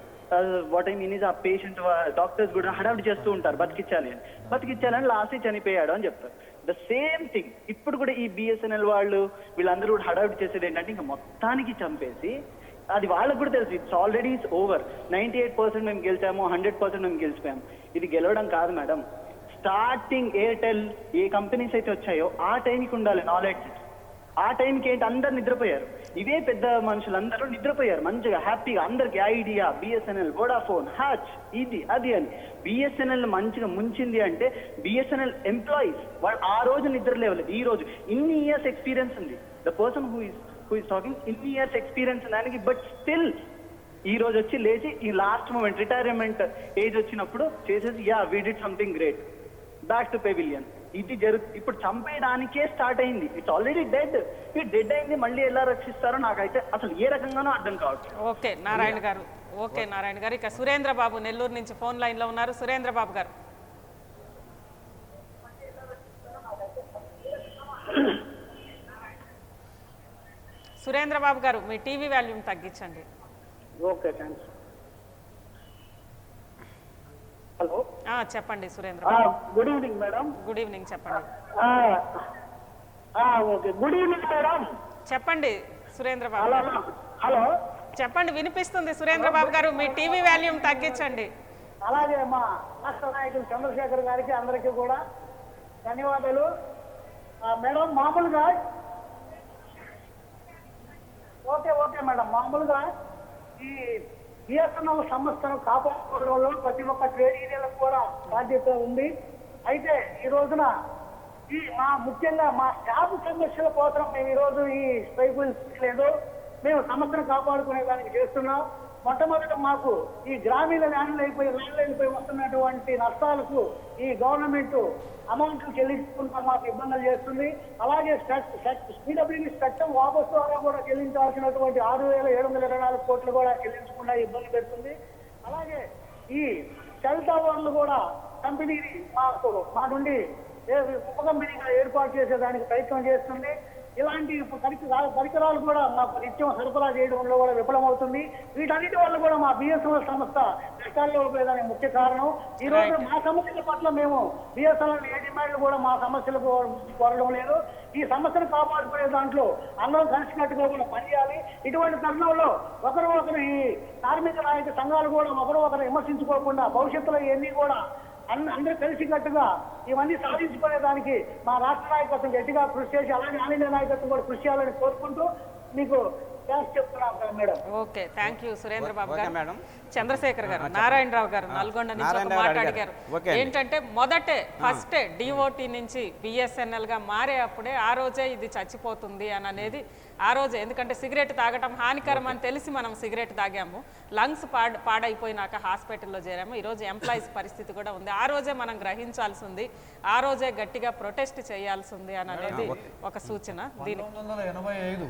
వాట్ ఐ మీన్ ఇస్ ఆ పేషెంట్ డాక్టర్స్ కూడా హడావిడి చేస్తూ ఉంటారు బతికించాలని లాస్ట్ చనిపోయాడు అని చెప్తారు. ద సేమ్ థింగ్ ఇప్పుడు కూడా ఈ BSNL వాళ్ళు వీళ్ళందరూ కూడా హడావిడి చేసేది ఏంటంటే ఇంకా మొత్తానికి చంపేసి, అది వాళ్ళకు కూడా తెలుసు ఇట్స్ ఆల్రెడీ ఇట్స్ ఓవర్. 98% మేము గెలిచాము, 100% మేము గెలిచిపోయాము. ఇది గెలవడం కాదు మేడం. స్టార్టింగ్ ఎయిర్టెల్ ఏ కంపెనీస్ అయితే వచ్చాయో ఆ టైంకి ఉండాలి నాలెడ్జ్. ఆ టైంకి ఏంటి అందరు నిద్రపోయారు. ఇవే పెద్ద మనుషులందరూ నిద్రపోయారు మంచిగా హ్యాపీగా. అందరికి ఐడియా, BSNL, వోడాఫోన్, హాచ్, ఇది అది అని BSNL మంచిగా ముంచింది అంటే BSNL ఎంప్లాయీస్ వాళ్ళు ఆ రోజు నిద్ర లేవలేదు. ఈ రోజు ఇన్ని ఇయర్స్ ఎక్స్పీరియన్స్ ఉంది the person who is talking, ఇన్ని ఇయర్స్ ఎక్స్పీరియన్స్ దానికి, బట్ స్టిల్ ఈ రోజు వచ్చి లేచి ఈ లాస్ట్ మూమెంట్ రిటైర్మెంట్ ఏజ్ వచ్చినప్పుడు చేసేసి we did something great, back to pavilion. ఇది ఇప్పుడు చంపేయడానికే స్టార్ట్ అయింది. It's already dead. ఈ డెడ్ అయింది మళ్ళీ ఎలా రక్షిస్తారో నాకైతే అసలు ఏ రకంగానో అర్థం కావచ్చు. ఓకే నారాయణ గారు. ఇక సురేంద్ర బాబు నెల్లూరు నుంచి ఫోన్ లైన్ లో ఉన్నారు. సురేంద్ర బాబు గారు. సురేంద్ర బాబు గారు మీ టీవీ వాల్యూమ్ తగ్గించండి. Okay thanks. హలో చెప్పండి Surendra. Good evening madam. Good evening చెప్పండి. Okay good evening madam. చెప్పండి సురేంద్ర బాబు. హలో చెప్పండి, వినిపిస్తుంది సురేంద్ర బాబు గారు. మీ టీవీ వాల్యూమ్ తగ్గించండి. అలాగే మా రాష్ట్ర నాయకులు చంద్రశేఖర్ గారికి అందరికీ కూడా ధన్యవాదాలు. మేడం మామూలుగా ఓకే మేడం, మామూలుగా ఈ బిఎస్ఎన్ఎల్ సంస్థను కాపాడుకోవడంలో ప్రతి ఒక్క ట్రేడ్ యూనియన్లకు కూడా బాధ్యత ఉంది. అయితే ఈ రోజున ముఖ్యంగా మా స్టాఫ్ సమస్యల కోసం మేము ఈరోజు ఈ స్ట్రైక్ లేదు, మేము సమస్యను కాపాడుకునే దానికి చేస్తున్నాం. మొట్టమొదట మాకు ఈ గ్రామీణ ల్యాండ్లైన్పై వస్తున్నటువంటి నష్టాలకు ఈ గవర్నమెంట్ అమౌంట్లు చెల్లించుకుంటా మాకు ఇబ్బందులు చేస్తుంది. అలాగే స్పీడబ్ల్యూడీ స్ట్రక్చర్ వాపసు ద్వారా కూడా చెల్లించాల్సినటువంటి 6,724 కోట్లు కూడా చెల్లించకుండా ఇబ్బంది పెడుతుంది. అలాగే ఈ సెల్ టవర్లు కూడా కంపెనీని మా నుండి ఉప కంపెనీగా ఏర్పాటు చేసేదానికి ప్రయత్నం చేస్తుంది. ఇలాంటి పరికరాలు కూడా మాకు నిత్యం సరఫరా చేయడంలో కూడా విఫలమవుతుంది. వీటన్నిటి వల్ల కూడా మా బిఎస్ఎన్ఎల్ సంస్థ నష్టాల్లో పోయేదానికి ముఖ్య కారణం. ఈ రోజు మా సమస్యల పట్ల మేము బిఎస్ఎన్ఎల్ ఏ డిమాండ్లు కూడా మా సమస్యలకు కోరడం లేదు. ఈ సమస్యను కాపాడుకునే దాంట్లో అందరం కలిసినట్టుగా కూడా పనిచేయాలి. ఇటువంటి తరుణంలో ఒకరు ఈ కార్మిక నాయక సంఘాలు కూడా ఒకరు విమర్శించుకోకుండా భవిష్యత్తులో ఇవన్నీ కూడా అందరూ కలిసికట్టుగా ఇవన్నీ సాధించుకునే దానికి మా రాష్ట్ర నాయకత్వం గట్టిగా కృషి చేసి అలాగే ఆల్ ఇండియా నాయకత్వం కూడా కృషి చేయాలని కోరుకుంటూ మీకు చెప్తున్నాను madam. Okay, thank you Surendra Babu garu. Madam Chandrasekhar గారు, నారాయణరావు గారు నల్గొండ నుంచి ఒక మాట అడిగారు. ఏంటంటే ఫస్ట్ డిఓటి నుంచి బిఎస్ఎన్ఎల్ గా మారే అప్పుడే ఆ రోజే ఇది చచ్చిపోతుంది అని అనేది ఆ రోజే. ఎందుకంటే సిగరెట్ తాగటం హానికరం అని తెలిసి మనం సిగరెట్ తాగాము, లంగ్స్ పాడైపోయినాక హాస్పిటల్లో చేరాము. ఈరోజు ఎంప్లాయీస్ పరిస్థితి కూడా ఉంది. ఆ రోజే మనం గ్రహించాల్సి ఉంది, ఆ రోజే గట్టిగా ప్రొటెస్ట్ చేయాల్సి ఉంది అని అనేది ఒక సూచన. 1985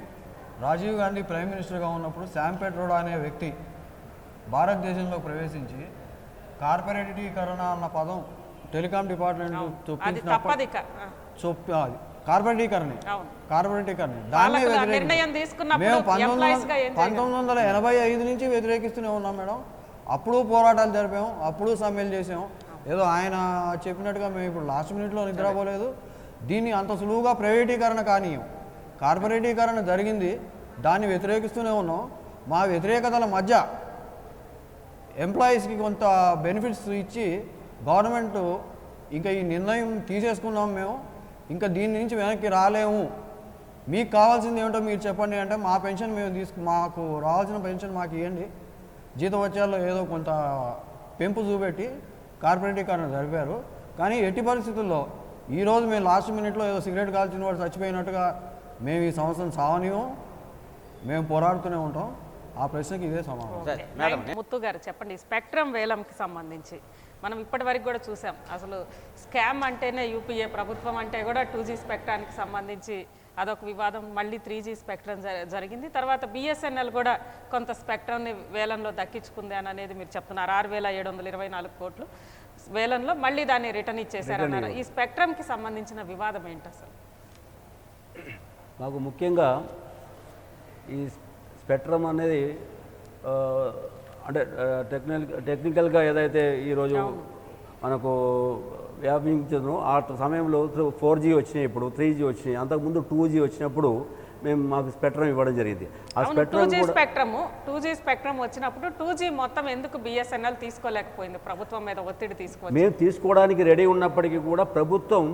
రాజీవ్ గాంధీ ప్రైమ్ మినిస్టర్గా ఉన్నప్పుడు శామ్ పెట్రోడా అనే వ్యక్తి భారతదేశంలో ప్రవేశించి కార్పొరేటీకరణ అన్న పదం టెలికాం డిపార్ట్మెంట్ కార్పొరేటీకరణ దాన్ని మేము 1985 నుంచి వ్యతిరేకిస్తూనే ఉన్నాం మేడం. అప్పుడు పోరాటాలు జరిపాము, అప్పుడు సమ్మెలు చేసాము. ఏదో ఆయన చెప్పినట్టుగా మేము ఇప్పుడు లాస్ట్ మినిట్లో నిద్రపోలేదు. దీన్ని అంత సులువుగా ప్రైవేటీకరణ కానీయం. కార్పొరేటీకరణ జరిగింది, దాన్ని వ్యతిరేకిస్తూనే ఉన్నాం. మా వ్యతిరేకతల మధ్య ఎంప్లాయీస్కి కొంత బెనిఫిట్స్ ఇచ్చి గవర్నమెంట్ ఇంకా ఈ నిర్ణయం తీసేసుకున్నాం. మేము ఇంకా దీని నుంచి వెనక్కి రాలేము, మీకు కావాల్సింది ఏమిటో మీరు చెప్పండి అంటే మా పెన్షన్ మేము మాకు రావాల్సిన పెన్షన్ మాకు ఇవ్వండి. జీతవత్యాల్లో ఏదో కొంత పెంపు చూపెట్టి కార్పొరేటీకరణ జరిపారు. కానీ ఎట్టి పరిస్థితుల్లో ఈరోజు మేము లాస్ట్ మినిట్లో ఏదో సిగరెట్ కాల్చిన వాడు చచ్చిపోయినట్టుగా మేము ఈ సంవత్సరం సావనివ్వం, మేము పోరాడుతూనే ఉంటాం. ఆ ప్రశ్నకి ఇదే సమాధానం. ముత్తు గారు చెప్పండి, స్పెక్ట్రమ్ వేలంకి సంబంధించి మనం ఇప్పటి వరకు కూడా చూసాం. అసలు స్కామ్ అంటేనే యూపీఏ ప్రభుత్వం అంటే కూడా 2G స్పెక్ట్రానికి సంబంధించి అదొక వివాదం. మళ్ళీ 3G స్పెక్ట్రమ్ జరిగింది. తర్వాత బిఎస్ఎన్ఎల్ కూడా కొంత స్పెక్ట్రమ్ని వేలంలో దక్కించుకుంది అని అనేది మీరు చెప్తున్నారు. 6,724 కోట్లు వేలంలో మళ్ళీ దాన్ని రిటర్న్ ఇచ్చేశారన్నారు. ఈ స్పెక్ట్రమ్కి సంబంధించిన వివాదం ఏంటి అసలు? మాకు ముఖ్యంగా ఈ స్పెక్ట్రమ్ అనేది అంటే టెక్నికల్గా ఏదైతే ఈరోజు మనకు వ్యాపించదో ఆ సమయంలో 4G వచ్చినాయి, ఇప్పుడు 3G వచ్చినాయి. అంతకుముందు 2G వచ్చినప్పుడు మాకు స్పెక్ట్రమ్ ఇవ్వడం జరిగింది. ఆ స్పెక్ట్రమ్ 2G స్పెక్ట్రమ్ వచ్చినప్పుడు 2G మొత్తం ఎందుకు బిఎస్ఎన్ఎల్ తీసుకోలేకపోయింది? ప్రభుత్వం మీద ఒత్తిడి మేము తీసుకోవడానికి రెడీ ఉన్నప్పటికీ కూడా ప్రభుత్వం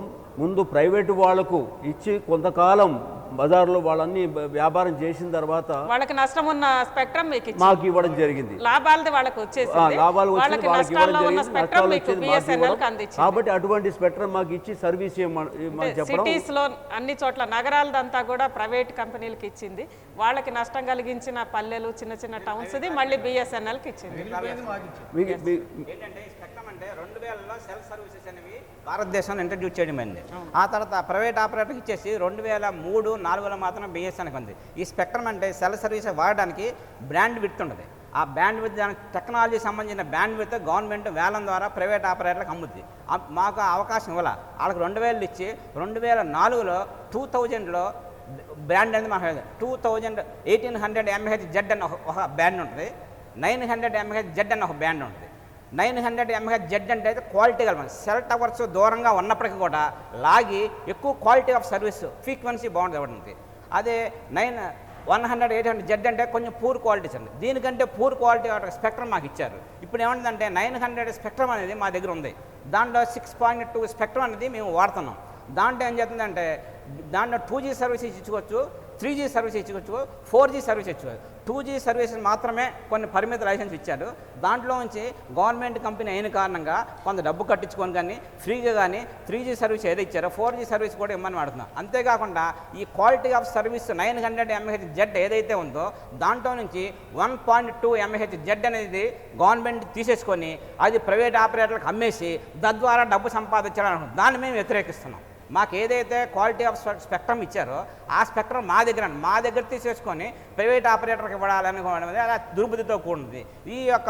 ముందు ప్రైవేటు వాళ్లకు ఇచ్చి కొంతకాలం బజార్లో వాళ్ళన్ని వ్యాపారం చేసిన తర్వాత వాళ్ళకి నష్టం ఉన్న స్పెక్ట్రమ్ మాకు ఇవ్వడం జరిగింది. లాభాలు వాళ్ళకి వచ్చేసింది, లాభాలు వచ్చి వాళ్ళకి ఇవ్వడం జరిగింది. కాబట్టి అటువంటి స్పెక్ట్రమ్ మాకు ఇచ్చి సర్వీస్ సిటీస్ లో అన్ని చోట్ల నగరాలదంతా కూడా ప్రైవేట్ కంపెనీలకు ఇచ్చింది. వాళ్ళకి నష్టం కలిగించిన పల్లెలు చిన్న చిన్న టౌన్స్ ది మళ్ళీ బిఎస్ఎన్ఎల్ కి ఇచ్చింది. ఏంటంటే స్పెక్ట్రమ్ అంటే 2000లో సెల్ఫ్ సర్వీసెస్ అనేవి భారతదేశంలో ఇంట్రడ్యూస్ చేయడం అయింది. ఆ తర్వాత ప్రైవేట్ ఆపరేటర్కి ఇచ్చేసి 2003-2004లో మాత్రం బిఎస్ఎన్ఎల్కి ఉంది. ఈ స్పెక్ట్రమ్ అంటే సెల్ సర్వీస్ వాడడానికి బ్రాండ్ విడ్త్ ఉంటుంది. ఆ బ్యాండ్ విడ్త్ దానికి టెక్నాలజీ సంబంధించిన బ్యాండ్ విడ్త్ గవర్నమెంట్ వేలం ద్వారా ప్రైవేట్ ఆపరేటర్లకు అమ్ముద్ది. మాకు అవకాశం ఇవ్వాలి. వాళ్ళకి 2000 ఇచ్చి 2004లో 2000లో బ్రాండ్ అనేది మనకు 1800 mAh జెడ్ అని ఒక బ్యాండ్ ఉంటుంది, 900 mAh జెడ్ అని ఒక బ్యాండ్ ఉంటుంది. 900 mAh జెడ్ అంటే అయితే క్వాలిటీ కలపండి. సెల్ టవర్స్ దూరంగా ఉన్నప్పటికీ కూడా లాగి ఎక్కువ క్వాలిటీ ఆఫ్ సర్వీస్ ఫ్రీక్వెన్సీ బాగుంటుంది. అదే 100, 800 జెడ్ అంటే కొంచెం పూర్ క్వాలిటీస్ అండి. దీనికంటే పూర్ క్వాలిటీ స్పెక్ట్రమ్ మాకు ఇచ్చారు. ఇప్పుడు ఏమంటుందంటే 900 స్పెక్ట్రమ్ అనేది మా దగ్గర ఉంది. దాంట్లో 6.2 స్పెక్ట్రమ్ అనేది మేము వాడుతున్నాం. దాంట్లో ఏం చేస్తుందంటే దాంట్లో 2G సర్వీసెస్ ఇచ్చుకోవచ్చు, 3G సర్వీస్ ఇచ్చుకోవచ్చు, 4G సర్వీస్ ఇచ్చుకోవచ్చు. 2G సర్వీస్ మాత్రమే కొన్ని పరిమిత లైసెన్స్ ఇచ్చారు. దాంట్లో నుంచి గవర్నమెంట్ కంపెనీ అయిన కారణంగా కొంత డబ్బు కట్టించుకొని కానీ ఫ్రీగా కానీ 3G సర్వీస్ ఏదో ఇచ్చారో 4G సర్వీస్ కూడా ఇమ్మని వాడుతున్నాం. అంతేకాకుండా ఈ క్వాలిటీ ఆఫ్ సర్వీస్ 900 mHz ఏదైతే ఉందో దాంట్లో నుంచి 1.2 mHz అనేది గవర్నమెంట్ తీసేసుకొని అది ప్రైవేట్ ఆపరేటర్లకు అమ్మేసి తద్వారా డబ్బు సంపాదించాలనుకుంటున్నాం. దాన్ని మేము వ్యతిరేకిస్తున్నాం. మాకు ఏదైతే క్వాలిటీ ఆఫ్ స్పెక్ట్రమ్ ఇచ్చారో ఆ స్పెక్ట్రమ్ మా దగ్గర తీసేసుకొని ప్రైవేట్ ఆపరేటర్కి ఇవ్వాలనుకోవడం అనేది అలా దుర్బుద్ధితో కూడింది. ఈ యొక్క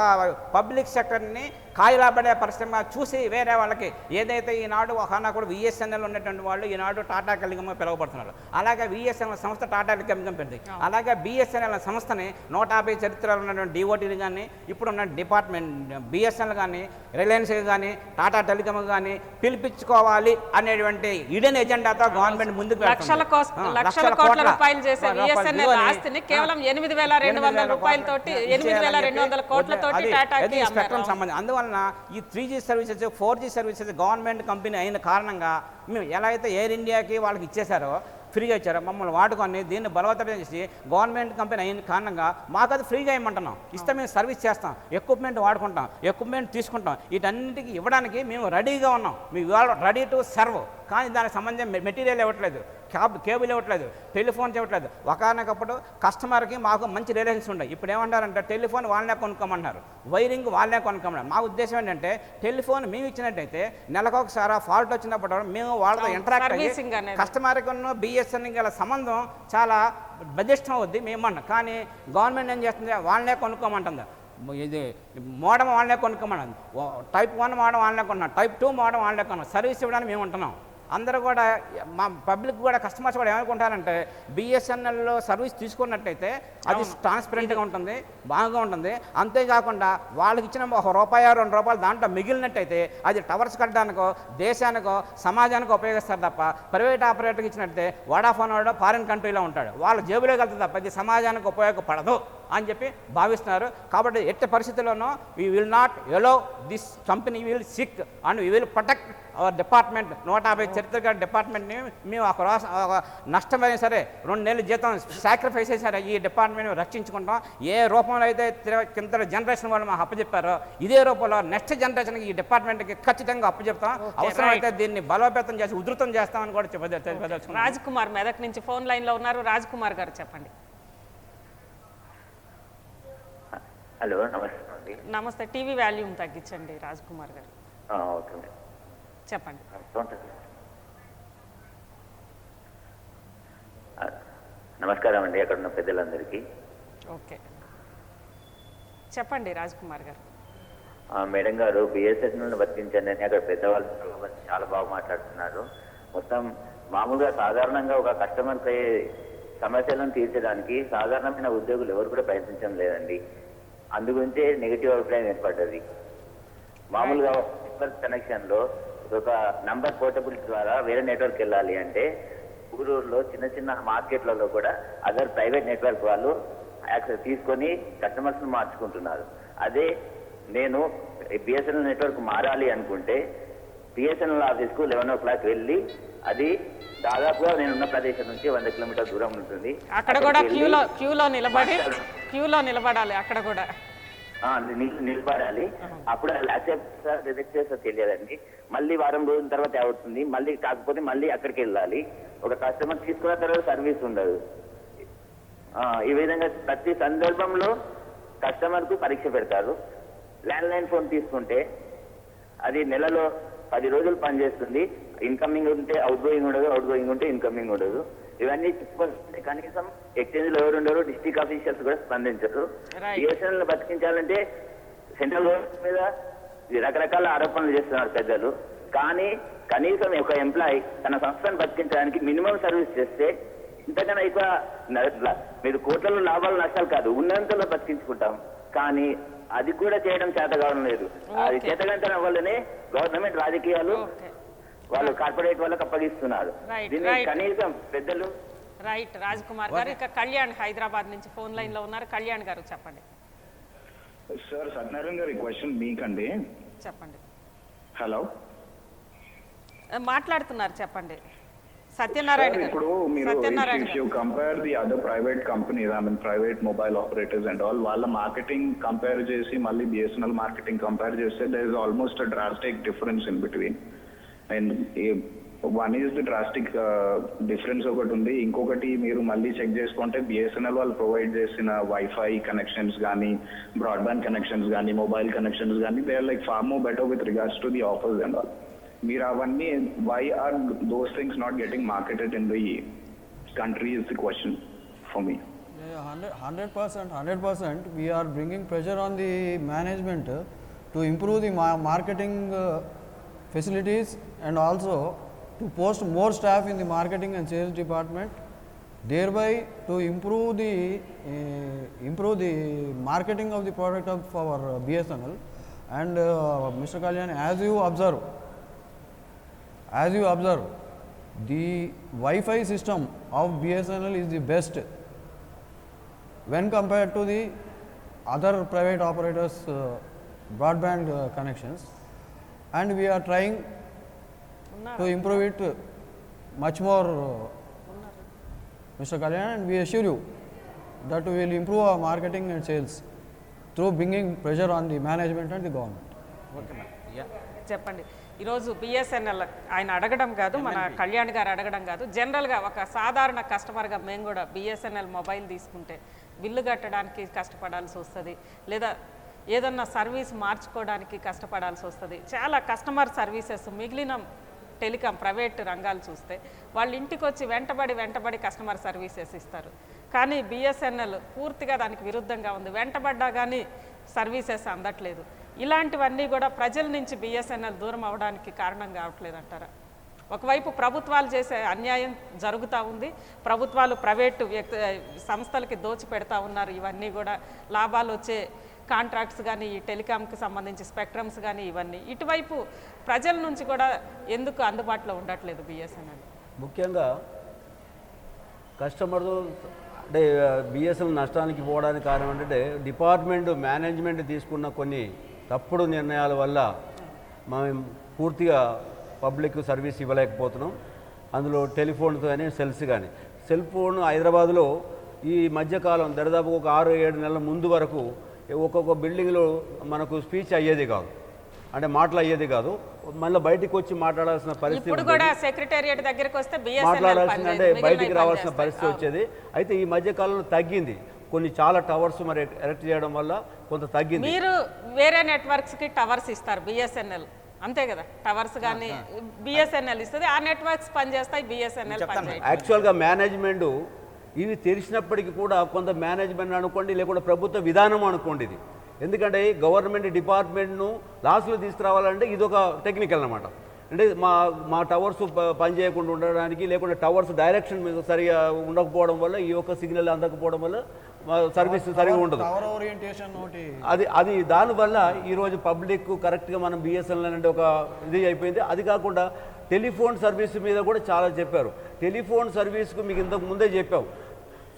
పబ్లిక్ సెక్టర్ని కాయలాబడే పరిశ్రమ చూసి వేరే వాళ్ళకి ఏదైతే ఈనాడు ఒకనాడు VSNL ఉన్నటువంటి వాళ్ళు ఈనాడు టాటా టెలికాం పిలువబడుతున్నారు. అలాగే VSNL సంస్థ టాటా టెలికాం పెడుతుంది. అలాగే BSNL సంస్థని 150 చరిత్రలో ఉన్నటువంటి DOTలు కానీ ఇప్పుడున్న డిపార్ట్మెంట్ BSNL కానీ రిలయన్స్ కానీ టాటా టెలికాం కానీ పిలిపించుకోవాలి అనేటువంటి ఇడెన్ ఎజెండాతో గవర్నమెంట్ ముందుకు లక్షల కోట్ల రూపాయలు చేసే VSNL ఆస్తిని కేవలం 8,200 రూపాయలతోటి 8,200 కోట్లతోటి టాటాకి స్పెక్ట్రమ్ సంబంధం. అందువలన ఈ 3G services 4G services government company అయిన కారణంగా మేము ఎలా అయితే ఎయిర్ ఇండియాకి వాళ్ళకి ఇచ్చేశారో ఫ్రీగా ఇచ్చారో మమ్మల్ని వాడుకొని దీన్ని బలవంతం చేసి గవర్నమెంట్ కంపెనీ అయిన కారణంగా మాకు అది ఫ్రీగా ఇవ్వమంటున్నాం. ఇస్తే మేము సర్వీస్ చేస్తాం, ఎక్విప్మెంట్ వాడుకుంటాం, ఎక్విప్మెంట్ తీసుకుంటాం. వీటన్నిటికీ ఇవ్వడానికి మేము రెడీగా ఉన్నాం. మీ రెడీ టు సర్వ్. కానీ దానికి సంబంధించిన మెటీరియల్ ఇవ్వట్లేదు, కేబుల్ ఇవ్వట్లేదు, టెలిఫోన్స్ ఇవ్వట్లేదు. ఒకనొకప్పుడు కస్టమర్కి మాకు మంచి రిలేషన్స్ ఉన్నాయి. ఇప్పుడు ఏమంటారంటే టెలిఫోన్ వాళ్ళనే కొనుక్కోమన్నారు, వైరింగ్ వాళ్ళనే కొనుక్కోమన్నారు. మా ఉద్దేశం ఏంటంటే టెలిఫోన్ మేము ఇచ్చినట్టయితే నెలకొకసారి ఫాల్ట్ వచ్చినప్పుడు మేము వాళ్ళతో ఇంటరాక్ట్ అయ్యి కస్టమర్కి BSNL గల సంబంధం చాలా బలిష్టం అవుద్ది మేమన్నా. కానీ గవర్నమెంట్ ఏం చేస్తుంది, వాళ్ళనే కొనుక్కోమంటుంది. ఇది మోడల్ వాళ్ళనే కొనుక్కోమన్నది. టైప్ 1 మోడల్ వాళ్ళనే కొన్నాం, టైప్ 2 మోడల్ వాళ్ళనే కొన్నాం. సర్వీస్ ఇవ్వడానికి మేము ఉంటున్నాం. అందరూ కూడా మా పబ్లిక్ కూడా కస్టమర్స్ కూడా ఏమనుకుంటారంటే BSNLలో సర్వీస్ తీసుకున్నట్టయితే అది ట్రాన్స్పరెంట్గా ఉంటుంది, బాగా ఉంటుంది. అంతేకాకుండా వాళ్ళకి ఇచ్చిన ₹1 ₹2 దాంట్లో మిగిలినట్టయితే అది టవర్స్ కట్టడానికో దేశానికో సమాజానికో ఉపయోగిస్తారు తప్ప ప్రైవేట్ ఆపరేటర్కి ఇచ్చినట్టే వడాఫోన్ వాడు ఫారిన్ కంట్రీలో ఉంటాడు, వాళ్ళ జేబులోకి వెళ్తుంది తప్ప ఇది సమాజానికి ఉపయోగపడదు అని చెప్పి భావిస్తున్నారు. కాబట్టి ఎట్టి పరిస్థితుల్లోనూ we will not allow this company will sick and we will protect our department. 150 చరిత్ర డిపార్ట్మెంట్ని మేము ఒక నష్టమైనా సరే 2 నెలల జీతం సాక్రిఫైస్ చేశారు ఈ డిపార్ట్మెంట్ రక్షించుకుంటాం. ఏ రూపంలో అయితే కింద జనరేషన్ వాళ్ళు మాకు అప్పచెప్పారో ఇదే రూపంలో నెక్స్ట్ జనరేషన్కి ఈ డిపార్ట్మెంట్కి ఖచ్చితంగా అప్పచెప్తాం. అవసరమైతే దీన్ని బలోపేతం చేసి ఉధృతం చేస్తామని కూడా చెప్పదలుచుకున్నాం. రాజ్ కుమార్ మెదక్ నుంచి ఫోన్ లైన్లో ఉన్నారు. రాజ్ కుమార్ గారు చెప్పండి. హలో, నమస్తే అండి. నమస్తే. టీవీ వాల్యూమ్ తగ్గించండి రాజ్ కుమార్ గారు. ఓకే, చెప్పండి. నమస్కారం అండి అక్కడ ఉన్న పెద్దలందరికీ. ఓకే, చెప్పండి రాజ్ కుమార్ గారు. మేడం గారు, BSNL బతికించండి అని అక్కడ పెద్దవాళ్ళు చాలా బాగా మాట్లాడుతున్నారు. మొత్తం మామూలుగా సాధారణంగా ఒక కస్టమర్ సమస్యలను తీర్చడానికి సాధారణమైన ఉద్యోగులు ఎవరు కూడా ప్రయత్నించడం లేదండి. అందుగురించే నెగిటివ్ అభిప్రాయం ఏర్పడ్డది. మామూలుగా నెట్వర్క్ కనెక్షన్ లో ఒక నంబర్ పోర్టబిలిటీ ద్వారా వేరే నెట్వర్క్ వెళ్ళాలి అంటే ఊరూరులో చిన్న చిన్న మార్కెట్లలో కూడా అదర్ ప్రైవేట్ నెట్వర్క్ వాళ్ళు యాక్సెస్ తీసుకొని కస్టమర్స్ ను మార్చుకుంటున్నారు. అదే నేను BSNL నెట్వర్క్ మారాలి అనుకుంటే BSNL ఆఫీస్ కు 11 o'clock వెళ్ళి అది దాదాపుగా నేనున్న ప్రదేశం నుంచి 100 కిలోమీటర్ దూరం ఉంటుంది. అక్కడ కూడా క్యూలో నిలబడాలి. అక్కడ కూడా నిలబడాలి. అప్పుడు యాక్సెప్ట్ రిజెక్ట్ చేస్తా తెలియదండి. మళ్ళీ వారం రోజుల తర్వాత అవుతుంది, మళ్ళీ కాకపోతే మళ్ళీ అక్కడికి వెళ్ళాలి. ఒక కస్టమర్ తీసుకున్న తర్వాత సర్వీస్ ఉండదు. ఈ విధంగా ప్రతి సందర్భంలో కస్టమర్ కు పరీక్ష పెడతారు. ల్యాండ్ లైన్ ఫోన్ తీసుకుంటే అది నెలలో 10 రోజులు పనిచేస్తుంది. ఇన్కమింగ్ ఉంటే అవుట్ గోయింగ్ ఉండదు, అవుట్ గోయింగ్ ఉంటే ఇన్కమింగ్ ఉండదు. ఇవన్నీ చెప్పుకుంటే కనీసం ఎక్స్చేంజ్ లో ఎవరు ఉండరు, డిస్ట్రిక్ట్ ఆఫీషియల్స్ కూడా స్పందించరు. BSNL బతికించాలంటే సెంట్రల్ గవర్నమెంట్ మీద రకరకాల ఆరోపణలు చేస్తున్నారు పెద్దలు. కానీ కనీసం ఒక ఎంప్లాయీ తన సంస్థను బతికించడానికి మినిమం సర్వీస్ చేస్తే ఇంతకన్నా ఎక్కువ మీరు కోట్లలో లాభాలు నష్టాలు కాదు, ఉన్నంతలో బతికించుకుంటాం. కానీ అది కూడా చేయడం చేత కావడం లేదు. అది చేతగంటడం వల్లనే గవర్నమెంట్ రాజకీయాలు వాళ్ళు కార్పొరేట్ వాళ్ళకి అప్పగిస్తున్నారు. దీన్ని కనీసం పెద్దలు. రైట్ రాజ్ కుమార్ గారు. ఇక కళ్యాణ్ హైదరాబాద్ నుంచి ఫోన్ లైన్ లో ఉన్నారు. కళ్యాణ్ గారు చెప్పండి. సార్, సత్యనారాయణ గారి క్వశ్చన్ మీకండి. చెప్పండి. హలో, మాట్లాడుతున్నారు, చెప్పండి. సత్యనారాయణ గారు, ఇప్పుడు మీరు Satyanarayana if you compare the other private companies, I mean private mobile operators and all, వాళ్ళ మార్కెటింగ్ కంపేర్ చేసి మళ్ళీ బిఎస్ఎన్ఎల్ మార్కెటింగ్ కంపేర్ చేస్తే there is almost a drastic difference in between. And one is the drastic difference ఒకటి ఉంది. ఇంకొకటి మీరు మళ్ళీ check చేసుకుంటే బిఎస్ఎన్ఎల్ వాళ్ళు ప్రొవైడ్ చేసిన వైఫై కనెక్షన్స్ కానీ, బ్రాడ్బ్యాండ్ కనెక్షన్స్ కానీ, మొబైల్ కనెక్షన్స్ కానీ, they are like far more better with regards to the offers and all. మీరు అవన్నీ why are those things not getting marketed in the country is the question for me. 100%. We are bringing pressure on the management to improve the marketing facilities and also to post more staff in the marketing and sales department, thereby to improve the marketing of the product of our BSNL. And Mr. Kalyan, as you observe, the Wi-Fi system of BSNL is the best when compared to the other private operators broadband connections, and we are trying to improve it much more, Mr. Kalyan, and we assure you that we will improve our marketing and sales through bringing pressure on the management and the government. Okay madam. చెప్పండి. ఈరోజు BSNL ఆయన అడగడం కాదు, మన కళ్యాణ్ గారు అడగడం కాదు, జనరల్గా ఒక సాధారణ కస్టమర్గా మేము కూడా బిఎస్ఎన్ఎల్ మొబైల్ తీసుకుంటే బిల్లు కట్టడానికి కష్టపడాల్సి వస్తుంది, లేదా ఏదన్నా సర్వీస్ మార్చుకోవడానికి కష్టపడాల్సి వస్తుంది. చాలా కస్టమర్ సర్వీసెస్ మిగిలిన టెలికాం ప్రైవేట్ రంగాలు చూస్తే వాళ్ళు ఇంటికి వచ్చి వెంటబడి కస్టమర్ సర్వీసెస్ ఇస్తారు. కానీ బిఎస్ఎన్ఎల్ పూర్తిగా దానికి విరుద్ధంగా ఉంది. వెంటబడ్డా కానీ సర్వీసెస్ అందట్లేదు. ఇలాంటివన్నీ కూడా ప్రజల నుంచి బిఎస్ఎన్ఎల్ దూరం అవడానికి కారణం కావట్లేదు అంటారా? ఒకవైపు ప్రభుత్వాలు చేసే అన్యాయం జరుగుతూ ఉంది, ప్రభుత్వాలు ప్రైవేటు సంస్థలకి దోచి పెడతా ఉన్నారు. ఇవన్నీ కూడా లాభాలు వచ్చే కాంట్రాక్ట్స్ కానీ, ఈ టెలికాంకి సంబంధించి స్పెక్ట్రమ్స్ కానీ, ఇవన్నీ ఇటువైపు ప్రజల నుంచి కూడా ఎందుకు అందుబాటులో ఉండట్లేదు బిఎస్ఎన్ఎల్? ముఖ్యంగా కస్టమర్ అంటే బిఎస్ఎన్ఎల్ నష్టానికి పోవడానికి కారణం ఏంటంటే డిపార్ట్మెంట్ మేనేజ్మెంట్ తీసుకున్న కొన్ని తప్పుడు నిర్ణయాల వల్ల మనం పూర్తిగా పబ్లిక్ సర్వీస్ ఇవ్వలేకపోతున్నాం. అందులో టెలిఫోన్స్ కానీ, సెల్స్ కానీ. సెల్ ఫోన్ హైదరాబాద్లో ఈ మధ్యకాలం దరిదాపు ఒక 6-7 నెలల ముందు వరకు ఒక్కొక్క బిల్డింగ్లో మనకు స్పీచ్ అయ్యేది కాదు, అంటే మాటలు అయ్యేది కాదు. మళ్ళీ బయటికి వచ్చి మాట్లాడాల్సిన పరిస్థితి, మాట్లాడాల్సిన అంటే బయటికి రావాల్సిన పరిస్థితి వచ్చేది. అయితే ఈ మధ్య కాలంలో తగ్గింది. కొన్ని చాలా టవర్స్ మరి ఎరెక్ట్ చేయడం వల్ల కొంత తగ్గింది. మీరు వేరే నెట్వర్క్స్కి టవర్స్ ఇస్తారు బిఎస్ఎన్ఎల్, అంతే కదా? టవర్స్ కానీ బిఎస్ఎన్ఎల్ ఇస్తుంది, ఆ నెట్వర్క్స్ పనిచేస్తాయి, బిఎస్ఎన్ఎల్ పనిచేస్తాయి. యాక్చువల్గా మేనేజ్మెంట్ ఇవి తెలిసినప్పటికీ కూడా కొంత మేనేజ్మెంట్ అనుకోండి, లేకుంటే ప్రభుత్వ విధానం అనుకోండి ఇది. ఎందుకంటే గవర్నమెంట్ డిపార్ట్మెంట్ను లాస్లో తీసుకురావాలంటే ఇదొక టెక్నికల్ అన్నమాట. అంటే మా టవర్స్ పనిచేయకుండా ఉండడానికి, లేకుంటే టవర్స్ డైరెక్షన్ సరిగా ఉండకపోవడం వల్ల, ఈ యొక్క సిగ్నల్ అందకపోవడం వల్ల సర్వీస్ సరిగా ఉండదు. అది దానివల్ల ఈరోజు పబ్లిక్ కరెక్ట్గా మనం బిఎస్ఎన్ఎల్ అంటే ఒక ఇది అయిపోయింది. అది కాకుండా టెలిఫోన్ సర్వీస్ మీద కూడా చాలా చెప్పారు. టెలిఫోన్ సర్వీస్కు మీకు ఇంతకు ముందే చెప్పాం.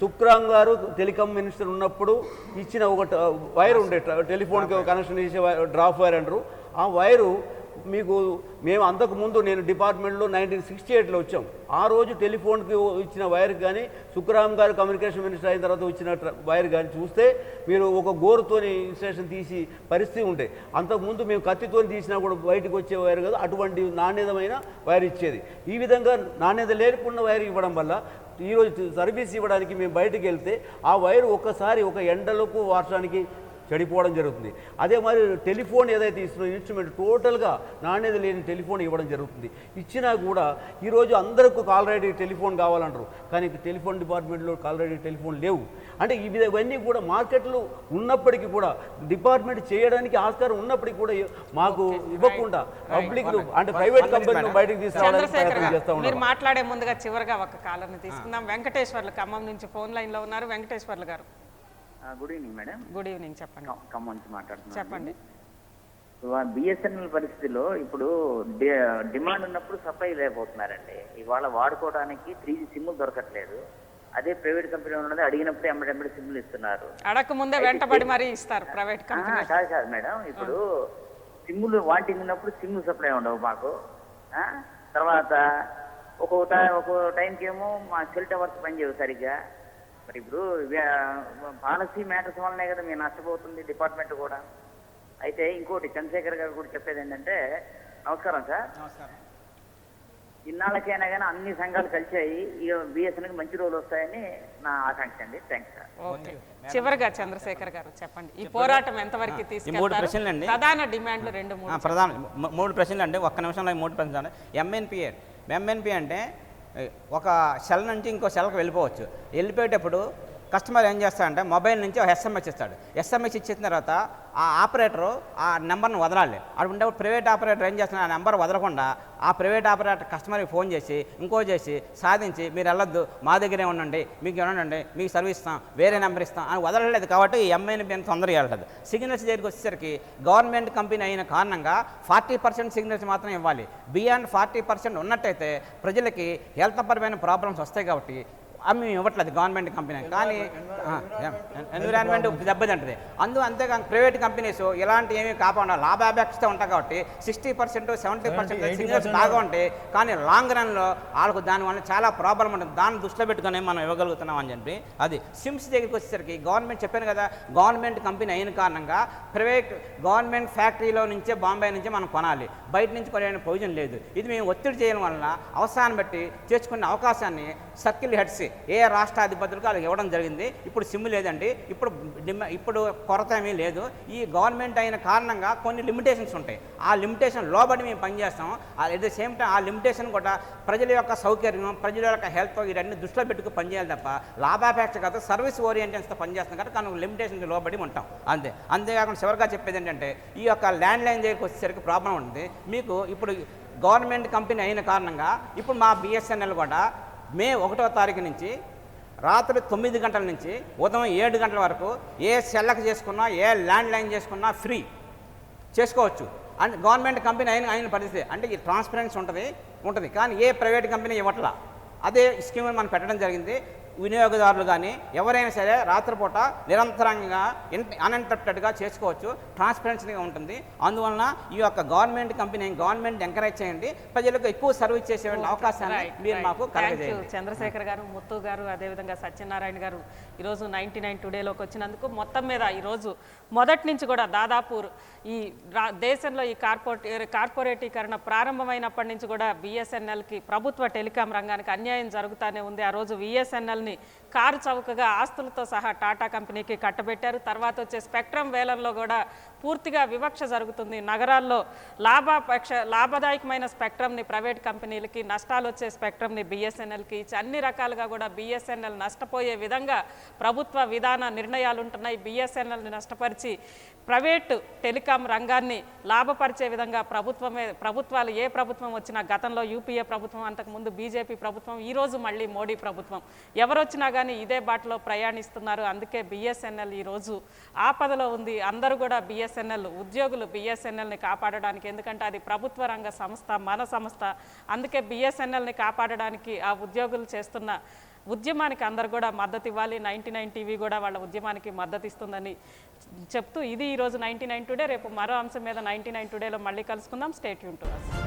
సుక్రాం గారు టెలికాం మినిస్టర్ ఉన్నప్పుడు ఇచ్చిన ఒక వైర్ ఉండే, టెలిఫోన్కి కనెక్షన్ ఇచ్చే డ్రాప్ వైర్ అంటారు. ఆ వైరు మీకు మేము అంతకుముందు నేను డిపార్ట్మెంట్లో 1968లో వచ్చాం. ఆ రోజు టెలిఫోన్కి ఇచ్చిన వైర్ కానీ, సుక్రాం గారు కమ్యూనికేషన్ మినిస్టర్ అయిన తర్వాత వచ్చిన వైర్ కానీ చూస్తే మీరు ఒక గోరుతోని ఇన్స్టేషన్ తీసి పరిస్థితి ఉంటే, అంతకుముందు మేము కత్తితో తీసినా కూడా బయటకు వచ్చే వైర్ కాదు, అటువంటి నాణ్యతమైన వైర్ ఇచ్చేది. ఈ విధంగా నాణ్యత లేకుండా వైర్ ఇవ్వడం వల్ల ఈరోజు సర్వీస్ ఇవ్వడానికి మేము బయటికి వెళ్తే ఆ వైర్ ఒక్కసారి ఒక ఎండలకు వర్షానికి చెడిపోవడం జరుగుతుంది. అదే మరి టెలిఫోన్ ఏదైతే ఇస్తున్న ఇన్స్ట్రుమెంట్ టోటల్గా నాణ్యత లేని టెలిఫోన్ ఇవ్వడం జరుగుతుంది. ఇచ్చినా కూడా ఈరోజు అందరికీ ఆల్రెడీ టెలిఫోన్ కావాలంటారు, కానీ టెలిఫోన్ డిపార్ట్మెంట్లో ఆల్రెడీ టెలిఫోన్ లేవు. అంటే ఇవన్నీ కూడా మార్కెట్లో ఉన్నప్పటికీ కూడా, డిపార్ట్మెంట్ చేయడానికి ఆస్కారం ఉన్నప్పటికీ కూడా మాకు ఇవ్వకుండా పబ్లిక్ అంటే ప్రైవేట్ కంపెనీలు బయటకు తీసుకురావడానికి ప్రయత్నం చేస్తూ ఉన్నారు. మీరు మాట్లాడే ముందుగా చివరిగా ఒక కాలర్ని తీసుకుందాం. వెంకటేశ్వర్లు ఖమ్మం నుంచి ఫోన్ లైన్లో ఉన్నారు. వెంకటేశ్వర్లు గారు, good evening madam. Good evening, చెప్పండి. ఖమ్మం నుంచి మాట్లాడుతున్నాను. చెప్పండి. బిఎస్ఎన్ఎల్ పరిస్థితిలో ఇప్పుడు డిమాండ్ ఉన్నప్పుడు సప్లై లేకపోతున్నారండి. ఇవాళ వాడుకోవడానికి 3G సిమ్లు దొరకట్లేదు. అదే ప్రైవేట్ కంపెనీ ఉన్నది అడిగినప్పుడు ఎమ్మడి సిమ్లు ఇస్తున్నారు. అడగక ముందే వెంటబడి మరీ ఇస్తారు ప్రైవేట్ కంపెనీ. కాదు మేడం, ఇప్పుడు సిమ్లు వాంటింగ్ ఉన్నప్పుడు సిమ్లు సప్లై ఉండవు మాకు. తర్వాత ఒక్కో టైంకి ఏమో మా సెల్ టవర్స్ పనిచేయవు సరిగ్గా. మరి ఇప్పుడు పాలసీ మ్యాటర్స్ వల్లనే కదా మీరు నష్టపోతుంది డిపార్ట్మెంట్ కూడా. అయితే ఇంకోటి చంద్రశేఖర్ గారు కూడా చెప్పేది ఏంటంటే, నమస్కారం సార్. నమస్కారం. ఇన్నాళ్ళకైనా కానీ అన్ని సంఘాలు కలిసాయి, ఇక బిఎస్ఎన్ఎల్కి మంచి రోజులు వస్తాయని నా ఆకాంక్ష అండి. Thanks sir. ఓకే, చివరిగా చంద్రశేఖర్ గారు చెప్పండి, ఈ పోరాటం ఎంతవరకు ఈ 3 తీసుకెళ్తారు? ప్రశ్నలండి. ప్రధాన డిమాండ్లు 3 ప్రశ్నలు అండి. ఒక్క నిమిషంలో 3 ప్రశ్నలు. ఎంఎన్పి అంటే ఒక సెల్ నుంచి ఇంకో సెల్కి వెళ్ళిపోవచ్చు. వెళ్ళిపోయేటప్పుడు కస్టమర్ ఏం చేస్తాడంటే మొబైల్ నుంచి ఒక ఎస్ఎంఎస్ ఇస్తాడు. ఎస్ఎంఎస్ ఇచ్చిన తర్వాత ఆ ఆపరేటరు ఆ నెంబర్ని వదలాలి. అటువంటి ప్రైవేట్ ఆపరేటర్ ఏం చేస్తున్నా ఆ నెంబర్ వదలకుండా ఆ ప్రైవేట్ ఆపరేటర్ కస్టమర్కి ఫోన్ చేసి ఇంకో చేసి సాధించి మీరు వెళ్ళొద్దు, మా దగ్గరే ఉండండి, మీకు ఉండండి, మీకు సర్వీస్ ఇస్తాం, వేరే నెంబర్ ఇస్తాం అని వదలలేదు. కాబట్టి ఈ ఎంఐని తొందరగా వెళ్ళదు. సిగ్నల్స్ దగ్గరికి వచ్చేసరికి గవర్నమెంట్ కంపెనీ అయిన కారణంగా 40% సిగ్నల్స్ మాత్రం ఇవ్వాలి. బియాండ్ 40% ఉన్నట్టయితే ప్రజలకి హెల్త్ పరమైన ప్రాబ్లమ్స్ వస్తాయి. కాబట్టి మేము ఇవ్వట్లేదు గవర్నమెంట్ కంపెనీ, కానీ ఎన్విరాన్మెంట్ దెబ్బతింటుంది. అంతేకాని ప్రైవేట్ కంపెనీస్ ఇలాంటి ఏమీ కాకుండా లాభాపేక్షతో ఉంటాయి. కాబట్టి 60% 70% సిగ్నల్స్ బాగా ఉంటాయి. కానీ లాంగ్ రన్లో వాళ్ళకు దానివల్ల చాలా ప్రాబ్లం ఉంటుంది. దాన్ని దృష్టిలో పెట్టుకుని మనం ఇవ్వగలుగుతున్నాం అని చెప్పి అది సిమ్స్ దగ్గరికి వచ్చేసరికి గవర్నమెంట్ చెప్పాను కదా, గవర్నమెంట్ కంపెనీ అయిన కారణంగా గవర్నమెంట్ ఫ్యాక్టరీలో నుంచే బాంబే నుంచే మనం కొనాలి, బయట నుంచి కొనే ప్రయోజనం లేదు. ఇది మేము ఒత్తిడి చేయడం వలన అవసరాన్ని బట్టి చేసుకునే అవకాశాన్ని సర్కిల్ హెడ్స్ ఏ రాష్ట్రాధిపతులకు వాళ్ళకి ఇవ్వడం జరిగింది. ఇప్పుడు సిమ్ లేదండి, ఇప్పుడు కొరత ఏమీ లేదు. ఈ గవర్నమెంట్ అయిన కారణంగా కొన్ని లిమిటేషన్స్ ఉంటాయి. ఆ లిమిటేషన్ లోబడి మేము పనిచేస్తాం. అట్ ద సేమ్ టైం ఆ లిమిటేషన్ కూడా ప్రజల యొక్క సౌకర్యం, ప్రజల యొక్క హెల్త్ ఇవన్నీ దృష్టిలో పెట్టుకు పనిచేయాలి తప్ప లాభాపేక్ష కాదు, సర్వీస్ ఓరియంటెన్స్తో పనిచేస్తాం కాబట్టి కానీ లిమిటేషన్కి లోబడి ఉంటాం అంతే. అంతేకాకుండా చివరిగా చెప్పేది ఏంటంటే ఈ యొక్క ల్యాండ్ లైన్ దగ్గరికి వచ్చేసరికి ప్రాబ్లం ఉంటుంది. మీకు ఇప్పుడు గవర్నమెంట్ కంపెనీ అయిన కారణంగా ఇప్పుడు మా బిఎస్ఎన్ఎల్ కూడా మే 1వ తారీఖు నుంచి రాత్రి 9 గంటల నుంచి ఉదయం 7 గంటల వరకు ఏ సెల్లకు చేసుకున్నా ఏ ల్యాండ్ లైన్ చేసుకున్నా ఫ్రీ చేసుకోవచ్చు. అండ్ గవర్నమెంట్ కంపెనీ అయిన పరిస్థితి అంటే ఈ ట్రాన్స్పరెన్సీ ఉంటుంది. కానీ ఏ ప్రైవేట్ కంపెనీ ఇవ్వట్లా. అదే స్కీమ్ మనం పెట్టడం జరిగింది. వినియోగదారులు కానీ ఎవరైనా సరే రాత్రిపూట నిరంతరంగా అన్ఇంటరప్టెడ్గా చేసుకోవచ్చు, ట్రాన్స్పరెన్సీగా ఉంటుంది. అందువలన ఈ యొక్క గవర్నమెంట్ ఎంకరేజ్ చేయండి, ప్రజలకు ఎక్కువ సర్వీస్ చేసే అవకాశాన్ని మీరు మాకు కలగజేయండి. చంద్రశేఖర్ గారు, ముత్తు గారు, అదేవిధంగా సత్యనారాయణ గారు ఈరోజు 99 టుడేలోకి వచ్చినందుకు మొత్తం మీద ఈరోజు మొదటి నుంచి కూడా దాదాపు ఈ దేశంలో ఈ కార్పొరేటీకరణ ప్రారంభమైనప్పటి నుంచి కూడా బిఎస్ఎన్ఎల్కి ప్రభుత్వ టెలికాం రంగానికి అన్యాయం జరుగుతూనే ఉంది. ఆ రోజు బిఎస్ఎన్ఎల్ కారు చౌకగా ఆస్తులతో సహా టాటా కంపెనీకి కట్టబెట్టారు. తర్వాత వచ్చే స్పెక్ట్రమ్ వేలంలో కూడా పూర్తిగా వివక్ష జరుగుతుంది. నగరాల్లో లాభదాయకమైన స్పెక్ట్రమ్ని ప్రైవేట్ కంపెనీలకి, నష్టాలు వచ్చే స్పెక్ట్రమ్ని బిఎస్ఎన్ఎల్కి ఇచ్చి అన్ని రకాలుగా కూడా బిఎస్ఎన్ఎల్ నష్టపోయే విధంగా ప్రభుత్వ విధాన నిర్ణయాలు ఉంటున్నాయి. బిఎస్ఎన్ఎల్ని నష్టపరిచి ప్రైవేటు టెలికాం రంగాన్ని లాభపరిచే విధంగా ప్రభుత్వాలు ఏ ప్రభుత్వం వచ్చినా, గతంలో యూపీఏ ప్రభుత్వం, అంతకుముందు బీజేపీ ప్రభుత్వం, ఈరోజు మళ్ళీ మోడీ ప్రభుత్వం, ఎవరొచ్చినా కానీ ఇదే బాటలో ప్రయాణిస్తున్నారు. అందుకే బిఎస్ఎన్ఎల్ ఈరోజు ఆపదలో ఉంది. అందరూ కూడా ఉద్యోగులు బిఎస్ఎన్ఎల్ని కాపాడడానికి, ఎందుకంటే అది ప్రభుత్వ రంగ సంస్థ, మన సంస్థ. అందుకే బిఎస్ఎన్ఎల్ని కాపాడడానికి ఆ ఉద్యోగులు చేస్తున్న ఉద్యమానికి అందరు కూడా మద్దతు ఇవ్వాలి. 99 టీవీ కూడా వాళ్ళ ఉద్యమానికి మద్దతు ఇస్తుందని చెప్తూ ఇది ఈరోజు 99 టుడే. రేపు మరో అంశం మీద 99 టుడేలో మళ్ళీ కలుసుకుందాం. Stay tune to us.